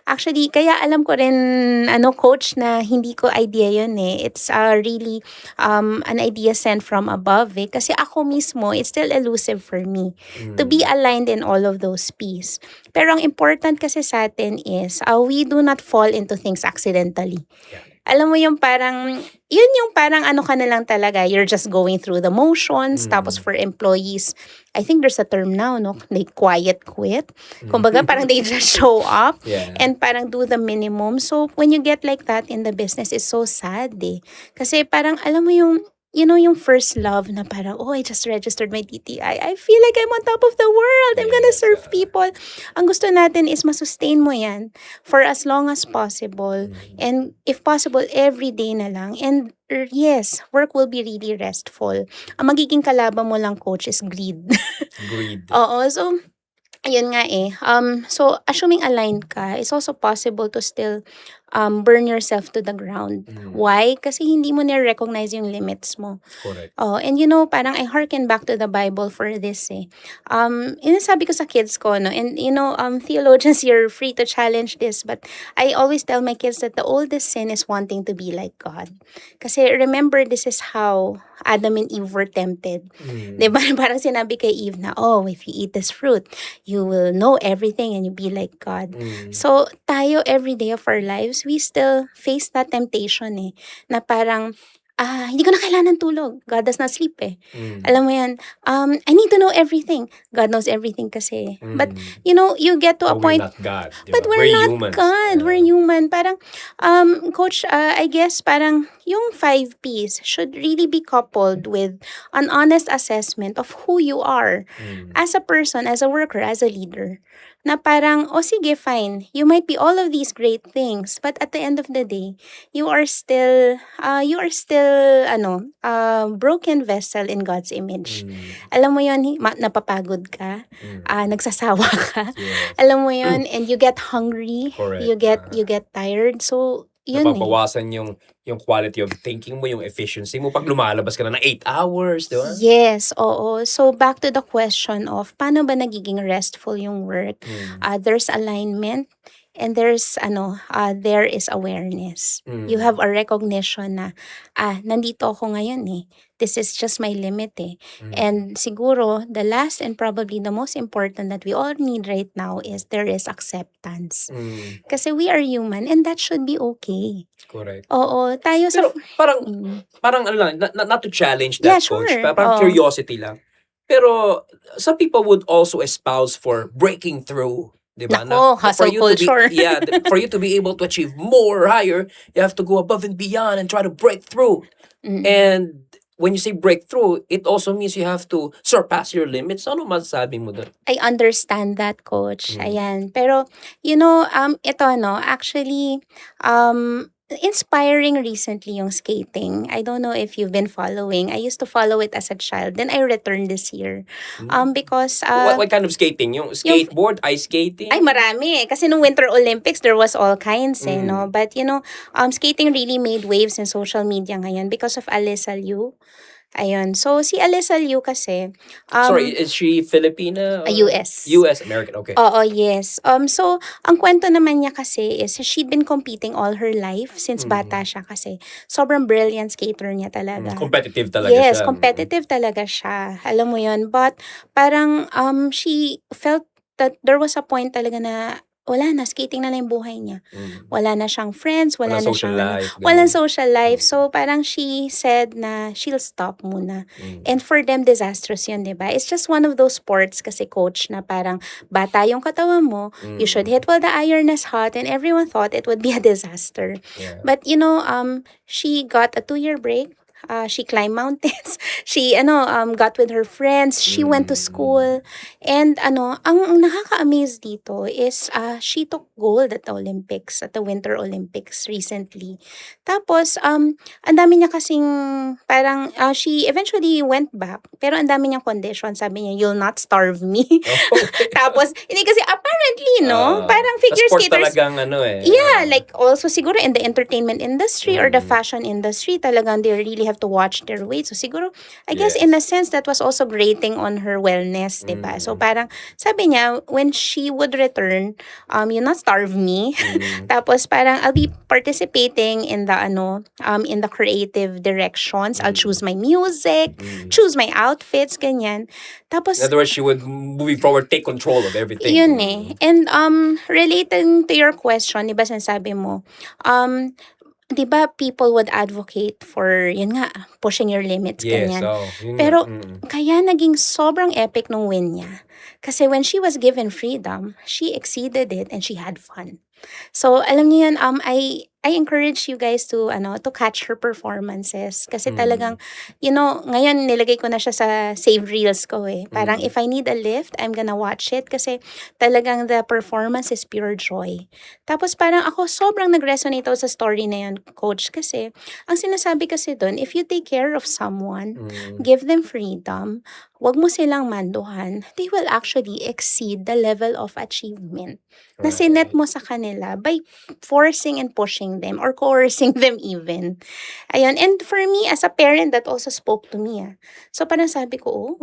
S3: Actually, kaya alam ko rin, Coach, na hindi ko idea yun It's really an idea sent from above Kasi ako mismo, it's still elusive for me to be aligned in all of those P's. Pero ang important kasi sa atin is, we do not fall into things accidentally.
S2: Yeah.
S3: Alam mo yung parang, yun yung parang ano ka na lang talaga, you're just going through the motions. Tapos for employees, I think there's a term now, no? They quiet quit. Kumbaga parang they just show up and parang do the minimum. So when you get like that in the business, it's so sad Kasi parang alam mo yung, yung first love na parang, I just registered my DTI. I feel like I'm on top of the world. I'm gonna serve people. Ang gusto natin is masustain mo yan for as long as possible. And if possible, every day na lang. And yes, work will be really restful. Ang magiging kalaban mo lang, Coach, is greed.
S2: Greed.
S3: Oo, so ayun nga so assuming aligned ka, it's also possible to still burn yourself to the ground. Why? Kasi hindi mo na-recognize yung limits mo.
S2: Correct.
S3: And parang I hearken back to the Bible for this sabi ko sa kids ko, no? And theologians, you're free to challenge this, but I always tell my kids that the oldest sin is wanting to be like God. Kasi remember, this is how Adam and Eve were tempted. Diba? Parang sinabi kay Eve na, if you eat this fruit, you will know everything and you'll be like God. So, tayo every day of our lives, we still face that temptation na parang, hindi ko na kailangan ng tulog. God does not sleep Alam mo yan, I need to know everything. God knows everything kasi. But, you get to a point.
S2: We're not God.
S3: But we're not
S2: humans.
S3: God. We're human. Parang, Coach, I guess parang yung 5 P's should really be coupled with an honest assessment of who you are as a person, as a worker, as a leader. Na parang, sige, fine. You might be all of these great things, but at the end of the day, you are still broken vessel in God's image. Alam mo yun, napapagod ka, nagsasawa ka.
S2: Yes.
S3: Alam mo yun, and you get hungry,
S2: Correct.
S3: you get tired. So, yun
S2: Napabawasan yung quality of thinking mo, yung efficiency mo pag lumalabas ka na ng 8 hours, di ba?
S3: Yes, oo. So, back to the question of paano ba nagiging restful yung work? There's alignment And there is awareness. You have a recognition na, nandito ako ngayon eh. This is just my limit eh. And siguro, the last and probably the most important that we all need right now is there is acceptance. Kasi we are human and that should be okay.
S2: Correct.
S3: Oo, tayo sa...
S2: Pero parang ano lang, not to challenge that,
S3: Yeah, sure.
S2: Coach. Parang
S3: Oo.
S2: curiosity lang. Pero some people would also espouse for breaking through. Diba?
S3: Nako, hustle culture.
S2: For you to be able to achieve more, higher, you have to go above and beyond and try to break through. And when you say breakthrough, it also means you have to surpass your limits. Ano masasabi mo doon?
S3: I understand that, Coach. Ayan. Pero, ito, actually, inspiring recently yung skating. I don't know if you've been following. I used to follow it as a child. Then I returned this year. Because...
S2: what kind of skating? Yung skateboard? Ice skating?
S3: Ay, marami. Kasi nung Winter Olympics, there was all kinds, no? But, skating really made waves in social media ngayon because of 𝗁𝗁. Ayun. So, si 𝗁𝗁 kasi...
S2: Sorry, is she Filipina?
S3: US.
S2: US, American, okay.
S3: Oo, yes. So, ang kwento naman niya kasi is she'd been competing all her life since bata siya kasi. Sobrang brilliant skater niya talaga.
S2: Competitive talaga siya.
S3: Yes, competitive talaga siya. Alam mo yun. But, parang she felt that there was a point talaga na wala na, skating na lang yung buhay niya. Wala na siyang friends, wala na
S2: social
S3: siyang
S2: life,
S3: walang social life. So parang she said na she'll stop muna. And for them, disastrous yun, di ba? It's just one of those sports kasi, Coach, na parang bata yung katawan mo, you should hit while the iron is hot, and everyone thought it would be a disaster.
S2: Yeah.
S3: But she got a 2-year break. She climbed mountains. She got with her friends. She went to school. And ang nakaka-amaze dito is she took gold at the Olympics, at the Winter Olympics recently. Tapos ang dami niya kasing parang she eventually went back. Pero ang dami niyang condition. Sabi niya, "You'll not starve me." Tapos hindi kasi apparently parang figure
S2: sports
S3: skaters
S2: talagang
S3: yeah, like also siguro in the entertainment industry or the fashion industry, talagang they really have to watch their weight. So siguro, I guess in a sense, that was also grating on her wellness, diba? So parang, sabi niya, when she would return, you'll not starve me. Tapos parang, I'll be participating in the creative directions. I'll choose my music, choose my outfits, ganyan. Tapos,
S2: in other words, she would, moving forward, take control of everything.
S3: yun eh. And relating to your question, diba sinasabi mo, di ba people would advocate for, yun nga, pushing your limits,
S2: Yes,
S3: ganyan.
S2: yun
S3: Pero,
S2: nga.
S3: kaya naging sobrang epic nung win niya. Kasi when she was given freedom, she exceeded it and she had fun. So, alam niyo yun, I encourage you guys to catch her performances kasi talagang ngayon nilagay ko na siya sa save reels ko eh. Parang if I need a lift, I'm gonna watch it kasi talagang the performance is pure joy. Tapos parang ako sobrang nag-resonate ako sa story na yun, Coach, kasi ang sinasabi kasi doon, if you take care of someone, give them freedom, wag mo silang manduhan, they will actually exceed the level of achievement na sinet mo sa kanila by forcing and pushing them or coercing them even. Ayun. And for me, as a parent, that also spoke to me. So parang sabi ko,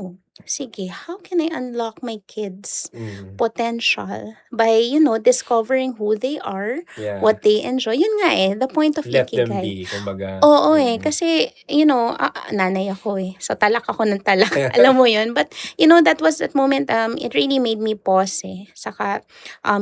S3: sige, how can I unlock my kids' potential by, discovering who they are, what they enjoy. Yun nga eh, the point of
S2: Let
S3: Ikigai.
S2: them be, kumbaga.
S3: Oo eh, kasi, nanay ako eh. So talak ako ng talak. Alam mo yun. But, that was that moment, it really made me pause eh. Saka,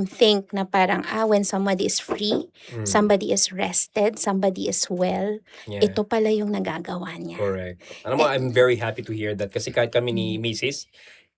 S3: think na parang, when somebody is free, somebody is rested, somebody is well, ito pala yung nagagawa niya.
S2: Correct. Alam mo, I'm very happy to hear that kasi kahit kami ni Mrs.,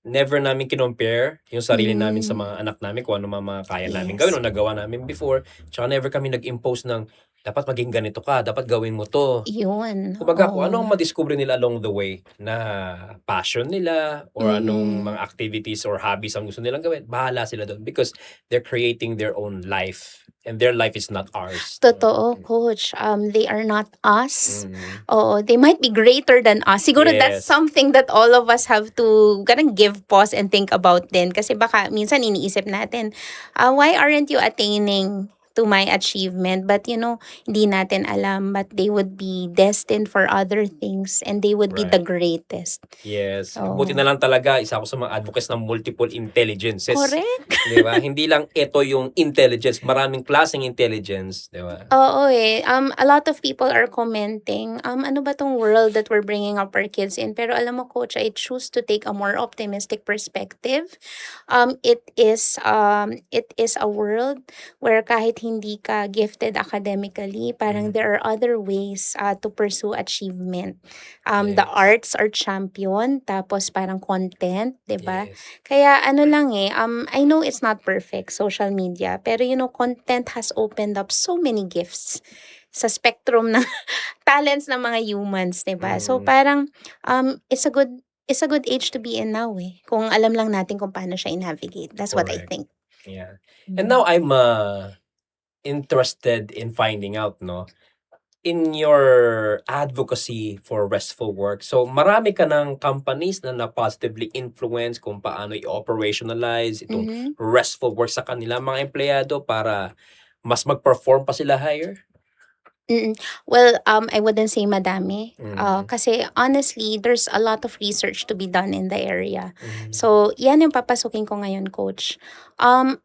S2: never namin kinompare yung sarili namin sa mga anak namin kung ano mga kaya namin gawin o nagawa namin before. Tsaka never kami nag-impose ng dapat maging ganito ka, dapat gawin mo to.
S3: Yun.
S2: Kumbaga, kung ano ang madiscover nila along the way na passion nila or anong mga activities or hobbies ang gusto nilang gawin, bahala sila doon because they're creating their own life and their life is not ours.
S3: Totoo, Coach. They are not us. Oo, they might be greater than us. Siguro that's something that all of us have to give pause and think about din. Kasi baka minsan iniisip natin, why aren't you attaining to my achievement. But hindi natin alam, but they would be destined for other things and they would be the
S2: Right.
S3: greatest.
S2: Yes.
S3: Oo.
S2: Buti na lang talaga, isa ako sa mga advocates ng multiple intelligences.
S3: Correct.
S2: Di ba? Hindi lang ito yung intelligence, maraming klaseng intelligence. Di ba?
S3: Oo eh. A lot of people are commenting, ano ba tong world that we're bringing up our kids in? Pero alam mo, Coach, I choose to take a more optimistic perspective. It is a world where kahit hindi ka gifted academically, parang there are other ways to pursue achievement. The
S2: Yes.
S3: arts are champion, tapos parang content, 'di ba?
S2: Yes.
S3: Kaya ano lang eh, I know it's not perfect, social media, pero content has opened up so many gifts sa spectrum ng talents ng mga humans, 'di ba? So parang it's a good age to be in now eh. Kung alam lang natin kung paano siya i-navigate. That's what I
S2: Correct.
S3: think.
S2: Yeah. And now I'm interested in finding out, no, in your advocacy for restful work. So marami ka ng companies na positively influence kung paano i-operationalize itong restful work sa kanila mga empleyado para mas mag-perform pa sila higher?
S3: Well, I wouldn't say madami. Kasi honestly, there's a lot of research to be done in the area. So, yan yung papasukin ko ngayon, Coach.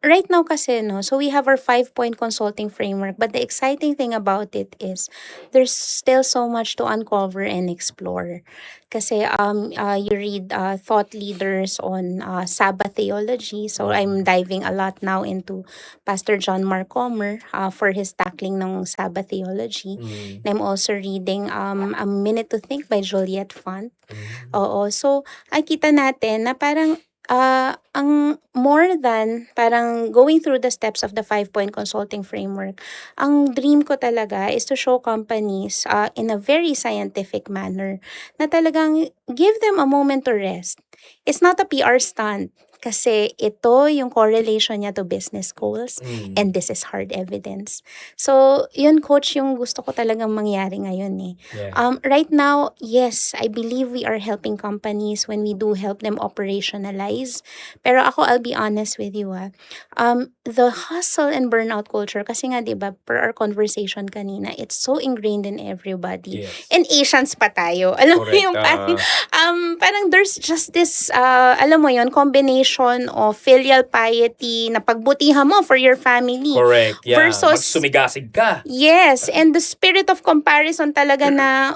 S3: Right now kasi, no, so we have our 5-point consulting framework, but the exciting thing about it is there's still so much to uncover and explore. Kasi you read thought leaders on Sabbath theology. So, I'm diving a lot now into Pastor John Mark Comer for his tackling ng Sabbath theology. And I'm also reading A Minute to Think by Juliet Font. Oo. So, ay kita natin na parang ang more than parang going through the steps of the 5-point consulting framework, ang dream ko talaga is to show companies in a very scientific manner na talagang give them a moment to rest. It's not a PR stunt kasi ito yung correlation niya to business goals and this is hard evidence. So, yun, Coach, yung gusto ko talagang mangyari ngayon eh.
S2: Yeah.
S3: Right now, yes, I believe we are helping companies when we do help them operationalize. Pero ako, I'll be honest with you the hustle and burnout culture, kasi nga, di ba, per our conversation kanina, it's so ingrained in everybody.
S2: Yes.
S3: And Asians pa tayo. Alam mo
S2: Correct.
S3: yung parang there's just this, alam mo yun, combination of filial piety na pagbutihan mo for your family.
S2: Correct. Yeah.
S3: Versus,
S2: Magsumigasig ka.
S3: yes, and the spirit of comparison talaga na,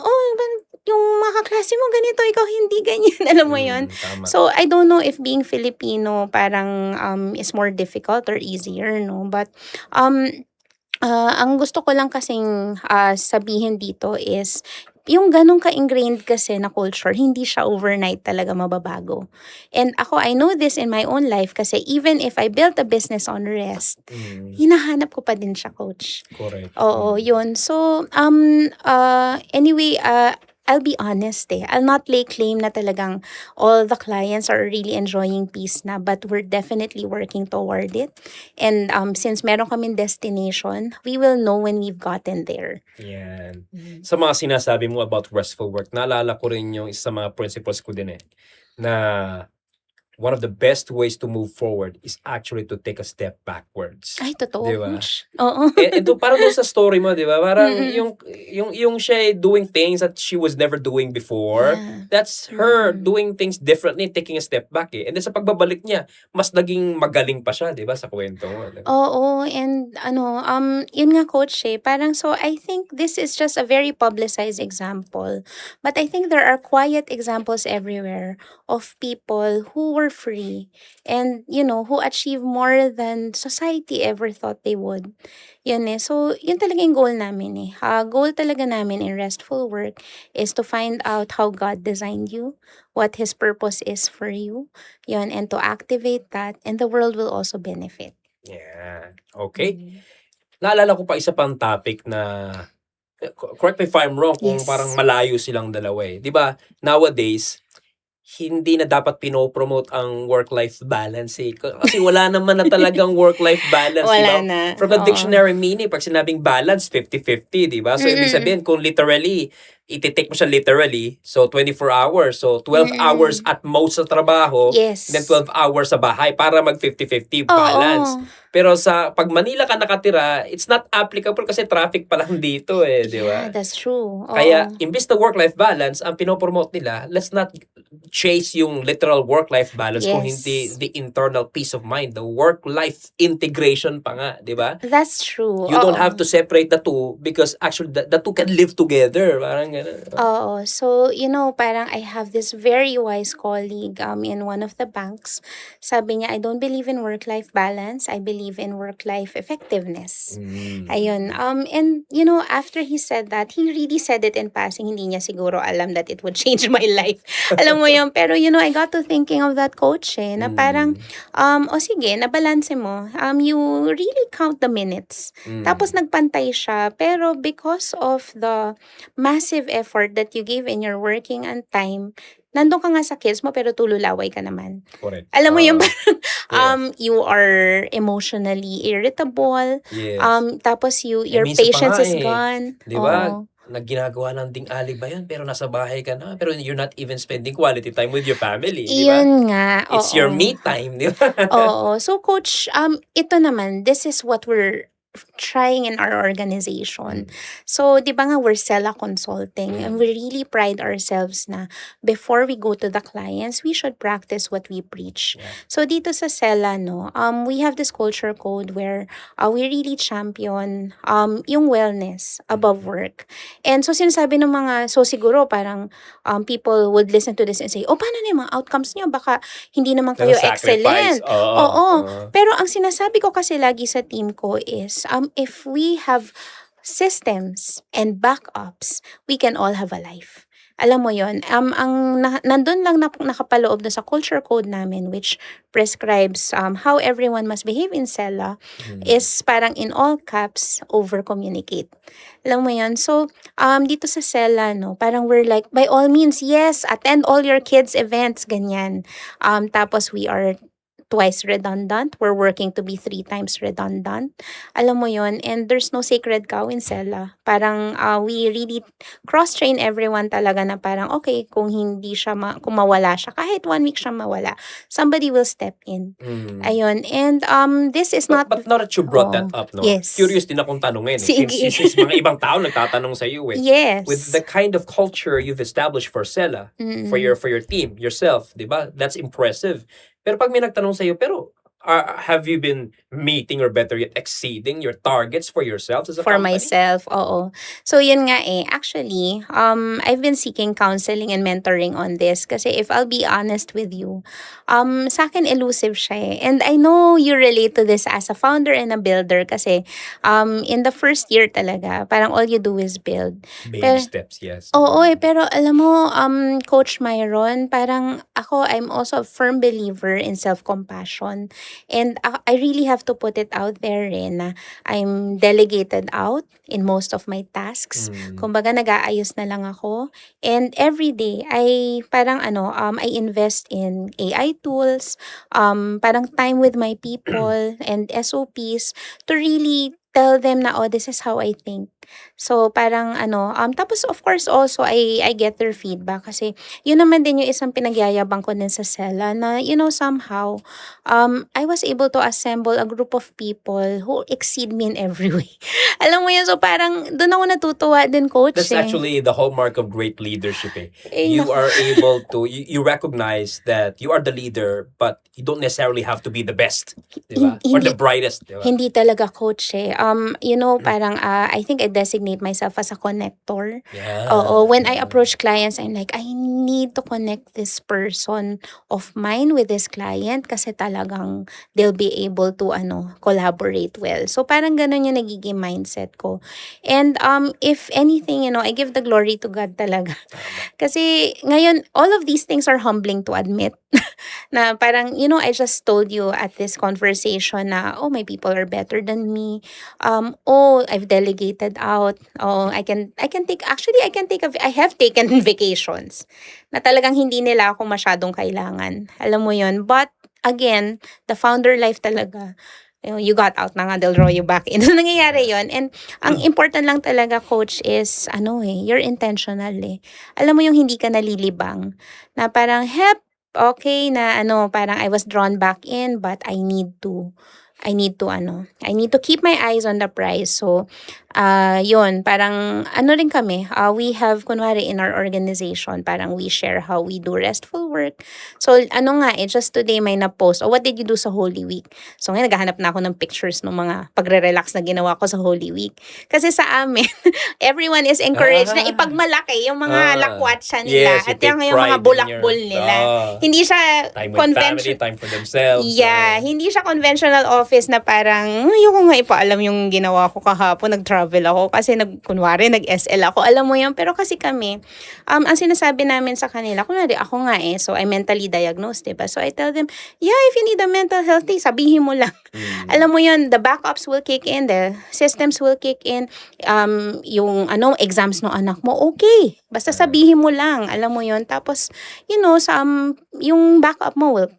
S3: yung mga kaklase mo ganito, ikaw hindi ganyan. Alam mo yun?
S2: Tama.
S3: So, I don't know if being Filipino parang is more difficult or easier, no? But, ang gusto ko lang kasing sabihin dito is, yung ganun ka-ingrained kasi na culture, hindi siya overnight talaga mababago. And ako, I know this in my own life kasi even if I built a business on rest, hinahanap ko pa din siya, Coach.
S2: Correct.
S3: Oo, yun. So, anyway, I'll be honest I'll not lay claim na talagang all the clients are really enjoying peace na, but we're definitely working toward it. And since meron kaming destination, we will know when we've gotten there.
S2: Yan. Sa mga sinasabi mo about restful work, naalala ko rin yung isa sa mga principles ko din na one of the best ways to move forward is actually to take a step backwards.
S3: Ay, totoo.
S2: Diba?
S3: Oo.
S2: Ito parang doon sa story mo, di ba? Parang yung siya doing things that she was never doing before.
S3: Yeah.
S2: That's her doing things differently, taking a step back And then sa pagbabalik niya, mas naging magaling pa siya, di ba? Sa kwento mo. Diba?
S3: Oo, and yun nga, Coach parang so I think this is just a very publicized example. But I think there are quiet examples everywhere of people who were free and, who achieve more than society ever thought they would. Yun So, yun talaga yung goal namin Goal talaga namin in Restful Work is to find out how God designed you, what His purpose is for you, yun, and to activate that, and the world will also benefit.
S2: Yeah. Okay. Naalala ko pa isa pang topic na, correct me if I'm wrong, kung
S3: Yes.
S2: parang malayo silang dalawa Di ba? Nowadays, hindi na dapat pinopromote ang work-life balance Kasi wala naman na talagang work-life balance.
S3: Wala
S2: diba?
S3: na.
S2: From the
S3: Oo.
S2: dictionary meaning, pag sinabing balance, 50-50, di ba? So, ibig sabihin, kung literally, iti-take mo siya literally. So, 24 hours. So, 12 hours at most sa trabaho.
S3: Yes.
S2: Then 12 hours sa bahay para mag 50-50
S3: Oo.
S2: balance. Pero pag Manila ka nakatira, it's not applicable kasi traffic pa lang dito di ba?
S3: Yeah, that's true. Oo.
S2: Kaya, imbis na work-life balance, ang pinopromote nila, let's not chase yung literal work-life balance kung
S3: Yes.
S2: hindi the internal peace of mind, the work-life integration pa nga, di ba?
S3: That's true.
S2: You don't
S3: Oo.
S2: have to separate the two because actually the two can live together. Parang gano'n.
S3: Oo. So, parang I have this very wise colleague in one of the banks. Sabi niya, I don't believe in work-life balance. I believe in work-life effectiveness. Ayun. And, after he said that, he really said it in passing. Hindi niya siguro alam that it would change my life. Alam mo yun. Pero, I got to thinking of that coach na parang, o sige, nabalanse mo. You really count the minutes. Tapos nagpantay siya. Pero because of the massive effort that you give in your working and time, nandun ka nga sa kids mo pero tululaway ka naman.
S2: Correct.
S3: Alam mo yung parang, you are emotionally irritable.
S2: Yes.
S3: Tapos your
S2: minsan pa
S3: patience
S2: nga
S3: is gone.
S2: Di ba?
S3: Oo.
S2: Ginagawa ng ding-ali ba yan? Pero nasa bahay ka na. Pero you're not even spending quality time with your family. Di ba?
S3: Yun nga.
S2: It's your me time. Di ba?
S3: Oo. So, Coach, ito naman, this is what we're trying in our organization. So, di ba nga, we're Sela Consulting and we really pride ourselves na before we go to the clients, we should practice what we preach.
S2: Yeah.
S3: So, dito sa Sela, we have this culture code where we really champion yung wellness above work. And so, sinasabi ng so siguro parang people would listen to this and say, paano na yung mga outcomes niyo? Baka hindi naman kayo excellent. Oo. Pero ang sinasabi ko kasi lagi sa team ko is, if we have systems and backups, we can all have a life. Alam mo yon, nandun lang nakapaloob na sa culture code namin which prescribes how everyone must behave in Sela is parang in all caps, over-communicate. Alam mo yon. So, dito sa Sela, parang we're like, by all means, yes, attend all your kids' events, ganyan. Tapos we are twice redundant. We're working to be 3 times redundant. Alam mo yon, and there's no sacred cow in Sela. Parang we really cross-train everyone talaga na parang, okay, kung hindi siya, kung mawala siya, kahit 1 week siya mawala, somebody will step in. Ayun. And this is not...
S2: But not that you brought that up, no?
S3: Yes.
S2: Curious din akong tanungin.
S3: Sige.
S2: Since mga ibang tao nagtatanong sa iyo
S3: Yes.
S2: With the kind of culture you've established for Sela, for your team, yourself, di ba? That's impressive. Pero pag may nagtanong sa iyo, pero have you been meeting or better yet exceeding your targets for yourself as a
S3: for
S2: company?
S3: myself, oo. So, yun nga actually, I've been seeking counseling and mentoring on this kasi if I'll be honest with you, sa akin elusive siya And I know you relate to this as a founder and a builder kasi in the first year talaga, parang all you do is build.
S2: Baby steps, yes.
S3: Oo pero alam mo, Coach Myron, parang ako, I'm also a firm believer in self-compassion. And I really have to put it out there na I'm delegated out in most of my tasks. Kumbaga nag-aayos na lang ako. And every day, I invest in AI tools, parang time with my people and SOPs to really tell them na, this is how I think. So, parang tapos of course also, I get their feedback kasi yun naman din yung isang pinagyayabang ko din sa Sela na, somehow, I was able to assemble a group of people who exceed me in every way. Alam mo yun, so parang doon ako natutuwa din, Coach.
S2: That's actually the hallmark of great leadership.
S3: Eh,
S2: You are able to, you recognize that you are the leader, but you don't necessarily have to be the best, diba? Or the brightest, diba?
S3: Hindi talaga, Coach parang I think I designate myself as a connector.
S2: Yeah.
S3: Oo, when I approach clients, I'm like, I need to connect this person of mine with this client kasi talagang they'll be able to collaborate well. So parang ganun yung nagiging mindset ko. And if anything, I give the glory to God talaga. Kasi ngayon, all of these things are humbling to admit. Na parang, I just told you at this conversation na, my people are better than me. I've delegated out. I have taken vacations na talagang hindi nila ako masyadong kailangan. Alam mo yun. But again, the founder life talaga, You got out na nga, they'll draw you back in. So, nangyayari yon. And ang important lang talaga, coach, is, you're intentional eh. Alam mo yung hindi ka nalilibang. Na parang, okay na, parang I was drawn back in, but I need to keep my eyes on the prize. So, yun, parang, rin kami, we have, kunwari in our organization, parang we share how we do restful work. So, just today may na-post, what did you do sa Holy Week? So, ngayon, naghahanap na ako ng pictures ng mga pagre-relax na ginawa ko sa Holy Week. Kasi sa amin, everyone is encouraged na ipagmalaki yung mga lakwatsa nila.
S2: Yes,
S3: at yung mga bulakbol nila. Hindi siya
S2: time with family, time for themselves.
S3: Yeah, hindi siya conventional office na parang, ayoko nga ipaalam yung ginawa ko kahapon, nag-travel ako kasi kunwari nag-SL ako, alam mo yun. Pero kasi kami, ang sinasabi namin sa kanila, kunwari ako nga so I mentally diagnosed, diba? So I tell them, if you need a mental health day, sabihin mo lang. Alam mo yun, the backups will kick in, the systems will kick in, yung exams ng anak mo, okay. Basta sabihin mo lang, alam mo yun. Tapos, yung backup mo will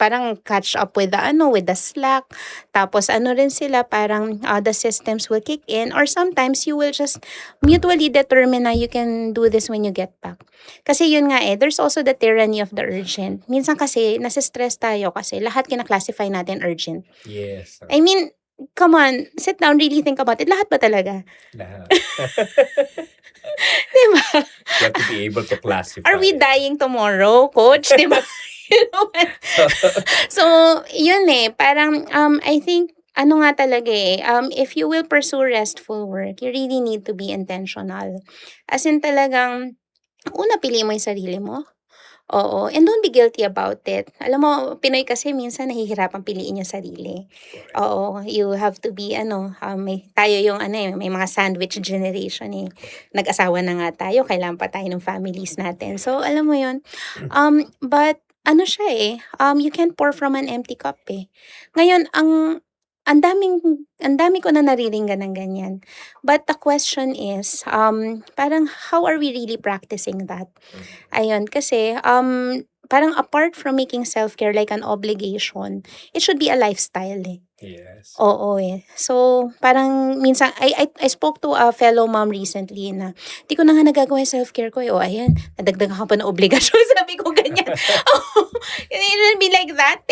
S3: parang catch up with the slack. Tapos rin sila, parang the systems will kick in, or sometimes you will just mutually determine na you can do this when you get back. Kasi yun nga there's also the tyranny of the urgent. Minsan kasi nasa-stress tayo kasi lahat kina-classify natin urgent.
S2: Yes.
S3: I mean, come on, sit down, really think about it. Lahat ba talaga?
S2: Lahat.
S3: Diba?
S2: You have to be able to classify.
S3: Are we dying tomorrow, coach? Diba? So, yun parang, I think, nga talaga if you will pursue restful work, you really need to be intentional. As in talagang, pili mo yung sarili mo. Oo, and don't be guilty about it. Alam mo, Pinoy kasi minsan nahihirapang piliin yung sarili. Oo, you have to be, tayo yung may mga sandwich generation Nag-asawa na nga tayo, kailangan pa tayo ng families natin. So, alam mo yun. But, siya you can't pour from an empty cup Ngayon, ang dami ko na nariringgan ng ganyan. But the question is, parang how are we really practicing that? Ayun, kasi parang apart from making self-care like an obligation, it should be a lifestyle
S2: Yes.
S3: Oo So, parang minsan, I spoke to a fellow mom recently na, di ko na nga nagagawa yung self-care ko ayan, nadagdagan ka pa ng obligasyon, sabi ko ganyan. It shouldn't be like that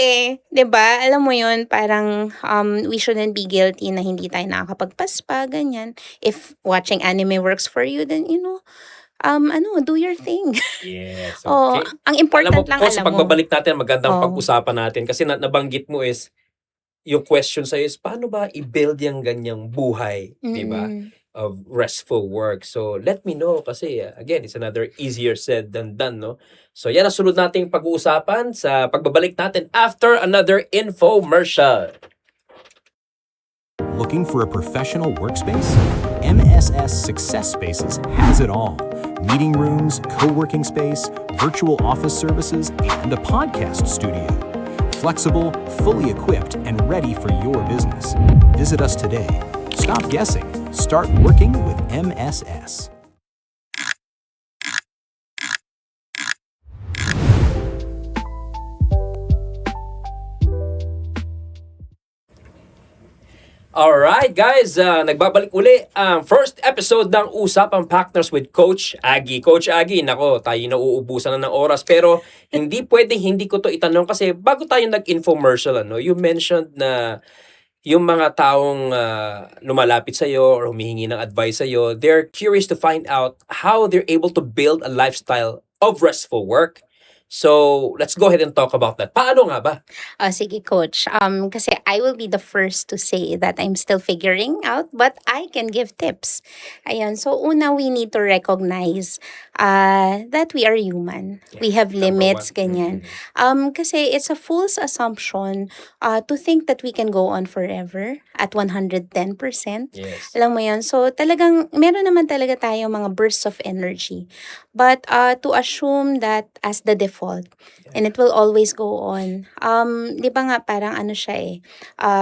S3: diba? Alam mo yun, parang we shouldn't be guilty na hindi tayo nakakapagpaspa, ganyan. If watching anime works for you, then do your thing.
S2: Yes.
S3: Okay. Ang important lang,
S2: alam mo. Sa pagbabalik natin, magandang
S3: Oo.
S2: pag-usapan natin kasi nabanggit mo is yung question sa'yo is, paano ba i-build yung ganyang buhay, di ba? Of restful work. So, let me know kasi, again, it's another easier said than done, no? So, yan ang sunod nating pag-uusapan sa pagbabalik natin after another infomercial.
S4: Looking for a professional workspace? MSS Success Spaces has it all. Meeting rooms, co-working space, virtual office services, and a podcast studio. Flexible, fully equipped, and ready for your business. Visit us today. Stop guessing. Start working with MSS.
S2: Alright guys, nagbabalik uli ang first episode ng Usapang Partners with Coach Aggie. Coach Aggie, nako, tayo nauubusan na ng oras pero hindi pwedeng hindi ko to itanong kasi bago tayo nag-infomercial, you mentioned na yung mga taong lumalapit sa'yo or humihingi ng advice sa'yo, they're curious to find out how they're able to build a lifestyle of restful work. So, let's go ahead and talk about that. Paano nga ba?
S3: Sige, Coach. Kasi I will be the first to say that I'm still figuring out, but I can give tips. Ayan. So, una, we need to recognize that we are human.
S2: Yeah,
S3: We have
S2: number
S3: limits,
S2: one.
S3: ganyan. Kasi it's a false assumption to think that we can go on forever at 110%.
S2: Yes.
S3: Alam mo yan? So, talagang, meron naman talaga tayo mga bursts of energy. But to assume that as the default, and it will always go on. Di ba nga parang siya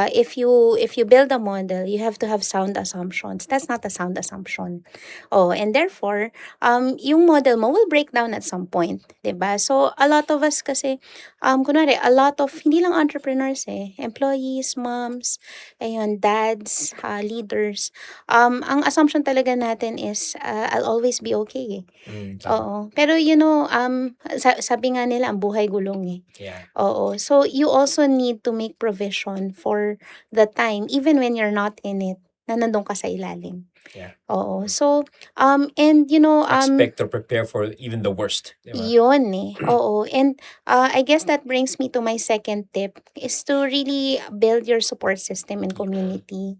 S3: if you build a model, you have to have sound assumptions. That's not a sound assumption. And therefore, yung model mo will break down at some point, 'di ba? So a lot of us kasi kunwari a lot of hindi lang entrepreneurs employees, moms, ayun, dads, leaders. Ang assumption talaga natin is I'll always be okay.
S2: Tama.
S3: Oo. Pero sabi nga nila ang buhay gulong
S2: Yeah.
S3: Oo. So you also need to make provision for the time even when you're not in it na nandun ka sa ilalim.
S2: Yeah.
S3: Oo. So, and
S2: Expect to prepare for even the worst. Diba?
S3: yun Oo. And I guess that brings me to my second tip is to really build your support system and community.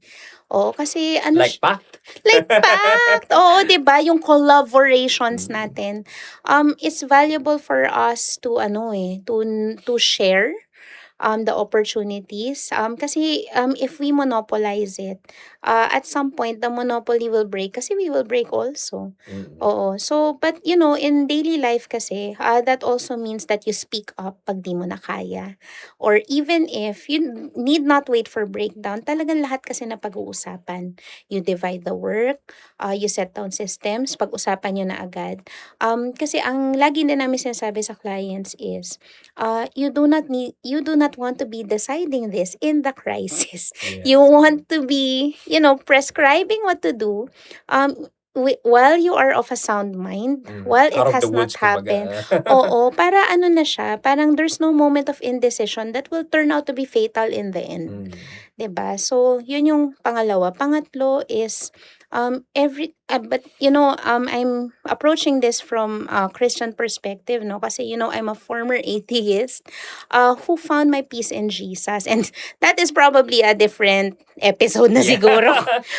S3: Oo, kasi
S2: Like pact.
S3: like pact. Oo, 'di ba? Yung collaborations natin. It's valuable for us to to share the opportunities. Kasi if we monopolize it, at some point the monopoly will break kasi we will break also. Oo. So, but in daily life kasi, that also means that you speak up pag di mo na kaya. Or even if you need not wait for breakdown, talagang lahat kasi na pag-uusapan. You divide the work, you set down systems, pag-usapan nyo na agad. Kasi ang lagi din namin sinasabi sa clients is, you do not want to be deciding this in the crisis.
S2: Yes.
S3: You want to be, prescribing what to do while you are of a sound mind, while it
S2: Out of
S3: has
S2: the
S3: not
S2: woods, kumbaga.
S3: happened. Oo, para na siya, parang there's no moment of indecision that will turn out to be fatal in the end. 'Di ba? So, yun yung pangalawa. Pangatlo is I'm approaching this from a Christian perspective, no? Kasi I'm a former atheist who found my peace in Jesus. And that is probably a different episode na siguro.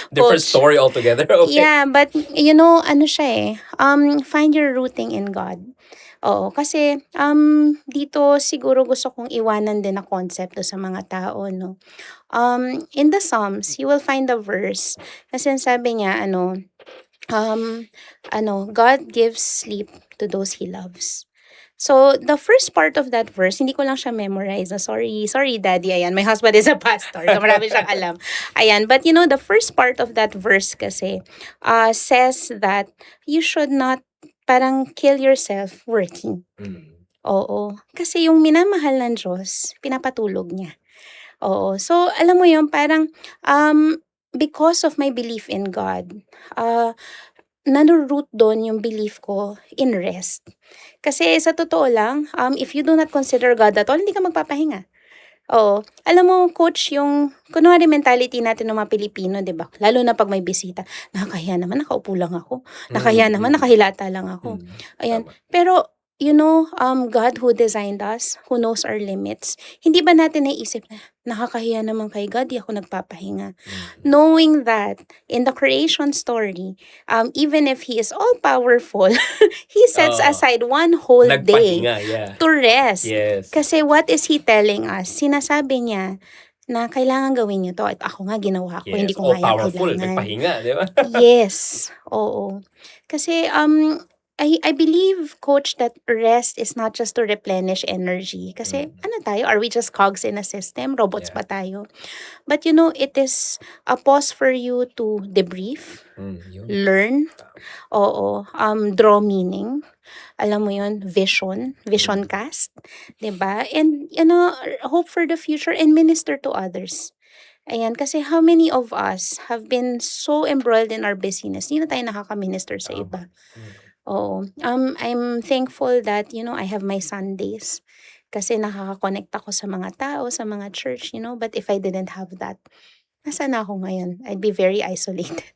S2: Different
S3: Coach.
S2: story altogether. Okay.
S3: Yeah, but ano siya find your rooting in God. Oo, kasi dito siguro gusto kong iwanan din na konsepto sa mga tao, no. In the Psalms, you will find a verse na sinasabi niya God gives sleep to those He loves. So, the first part of that verse, hindi ko lang siya memorize. Sorry, daddy. Ayan, my husband is a pastor. So, marami siyang alam. Ayan, but the first part of that verse kasi says that you should not parang kill yourself working. Oo. Kasi yung minamahal ng Diyos, pinapatulog niya. Oo. So, alam mo yun, parang because of my belief in God, nano-root doon yung belief ko in rest. Kasi sa totoo lang, if you do not consider God at all, hindi ka magpapahinga. Oo. Alam mo, Coach, yung kunwari mentality natin ng mga Pilipino, 'di ba? Lalo na pag may bisita, nakakahiya naman, nakaupo lang ako. Nakakahiya naman, nakahilata lang ako. Ayan.
S2: Tama.
S3: Pero, God who designed us, who knows our limits, hindi ba natin naisip na, nakakahiya naman kay God, di ako nagpapahinga. Knowing that, in the creation story, even if He is all-powerful, He sets aside one whole day
S2: Nagpahinga, yeah.
S3: to rest.
S2: Yes.
S3: Kasi what is He telling us? Sinasabi niya na kailangan gawin niyo to. At ako nga, ginawa ko.
S2: Yes.
S3: Hindi ko nga yan
S2: All-powerful,
S3: kailangan.
S2: nagpahinga, di ba?
S3: Yes. Oo. Kasi, I believe, Coach, that rest is not just to replenish energy. Kasi, tayo? Are we just cogs in a system? Robots
S2: Yeah.
S3: pa tayo? But, it is a pause for you to debrief,
S2: Yun.
S3: learn, draw meaning. Alam mo yun, vision cast, 'di ba? And hope for the future and minister to others. Ayan, kasi how many of us have been so embroiled in our busyness, hindi na tayo nakaka-minister sa iba. Oo. I'm thankful that, I have my Sundays. Kasi nakaka-connect ako sa mga tao, sa mga church, but if I didn't have that, nasaan ako ngayon? I'd be very isolated.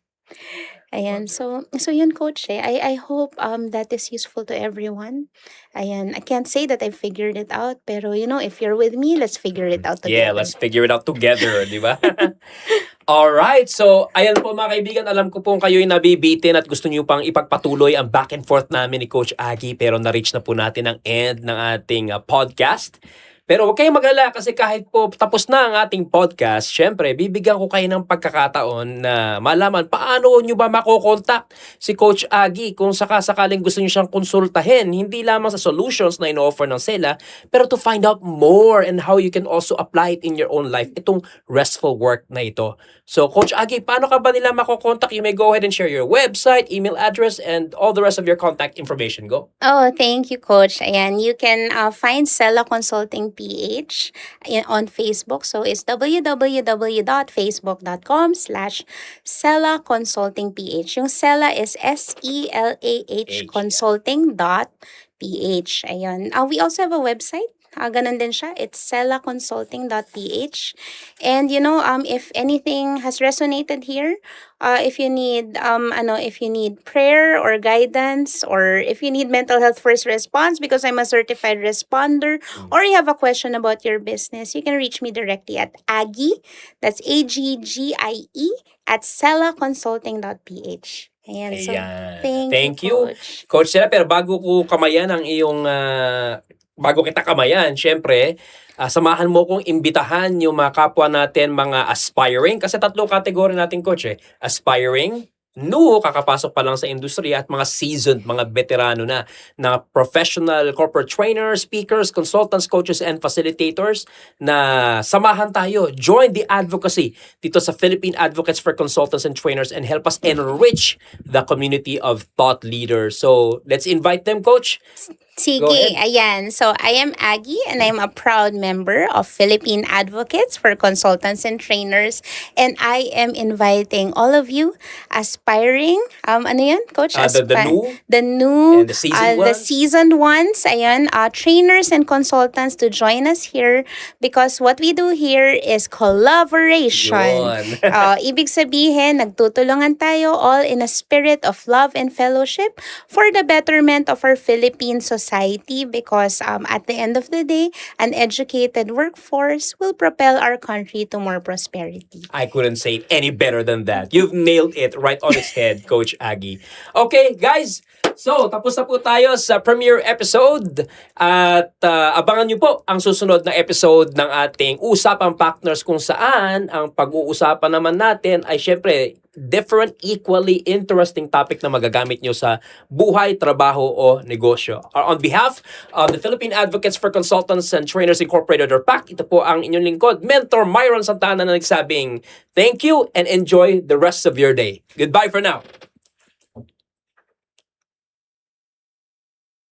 S3: Ayan, so yun, Coach. I hope that is useful to everyone. Ayan, I can't say that I figured it out, pero if you're with me, let's figure it out together.
S2: Yeah, let's figure it out together, di ba? Alright, so ayan po mga kaibigan, alam ko pong kayo'y nabibitin at gusto niyo pang ipagpatuloy ang back and forth namin ni Coach Aggie, pero na-reach na po natin ang end ng ating podcast. Pero huwag kayong mag-alala kasi kahit po tapos na ang ating podcast, syempre, bibigyan ko kayo ng pagkakataon na malaman paano nyo ba makokontak si Coach Aggie kung sakaling gusto nyo siyang konsultahin, hindi lamang sa solutions na ino-offer ng Sela, pero to find out more and how you can also apply it in your own life, itong restful work na ito. So, Coach Aggie, paano ka ba nila makokontak? You may go ahead and share your website, email address, and all the rest of your contact information. Go.
S3: Oh, thank you, Coach. Ayan, you can find Stella Consulting PH on Facebook. So it's www.facebook.com/Stella Consulting PH. Yung Stella is SELAH Consulting.ph. Ayun. We also have a website. Ganun din siya. It's 𝗁consulting.ph. And if anything has resonated here, if you need prayer or guidance, or if you need mental health first response because I'm a certified responder, or you have a question about your business, you can reach me directly at Aggie, that's AGGIE at 𝗁consulting.ph. Ayan. So, thank you,
S2: Coach Sela. Pero bago ko kamayan ang iyong bago kita kamayan, syempre, samahan mo kong imbitahan yung mga kapwa natin, mga aspiring, kasi 3 kategory natin, Coach, aspiring, new, kakapasok pa lang sa industriya, at mga seasoned, mga veterano na professional corporate trainers, speakers, consultants, coaches, and facilitators na samahan tayo. Join the advocacy dito sa Philippine Advocates for Consultants and Trainers and help us enrich the community of thought leaders. So, let's invite them, Coach.
S3: Sige, ayan. So, I am Aggie and I'm a proud member of Philippine Advocates for Consultants and Trainers. And I am inviting all of you aspiring, ano yan, Coach?
S2: The
S3: new,
S2: and the
S3: seasoned ones, ayan, trainers and consultants to join us here because what we do here is collaboration. Ibig sabihin, nagtutulungan tayo all in a spirit of love and fellowship for the betterment of our Philippine society, because at the end of the day, an educated workforce will propel our country to more prosperity.
S2: I couldn't say it any better than that. You've nailed it right on its head, Coach Aggie. Okay, guys. So, tapos na po tayo sa premiere episode at abangan nyo po ang susunod na episode ng ating Usapang Partners, kung saan ang pag-uusapan naman natin ay syempre different, equally interesting topic na magagamit nyo sa buhay, trabaho o negosyo. On behalf of the Philippine Advocates for Consultants and Trainers Incorporated, or PAC, ito po ang inyong lingkod, Mentor Myron Sta, na nagsabing thank you and enjoy the rest of your day. Goodbye for now.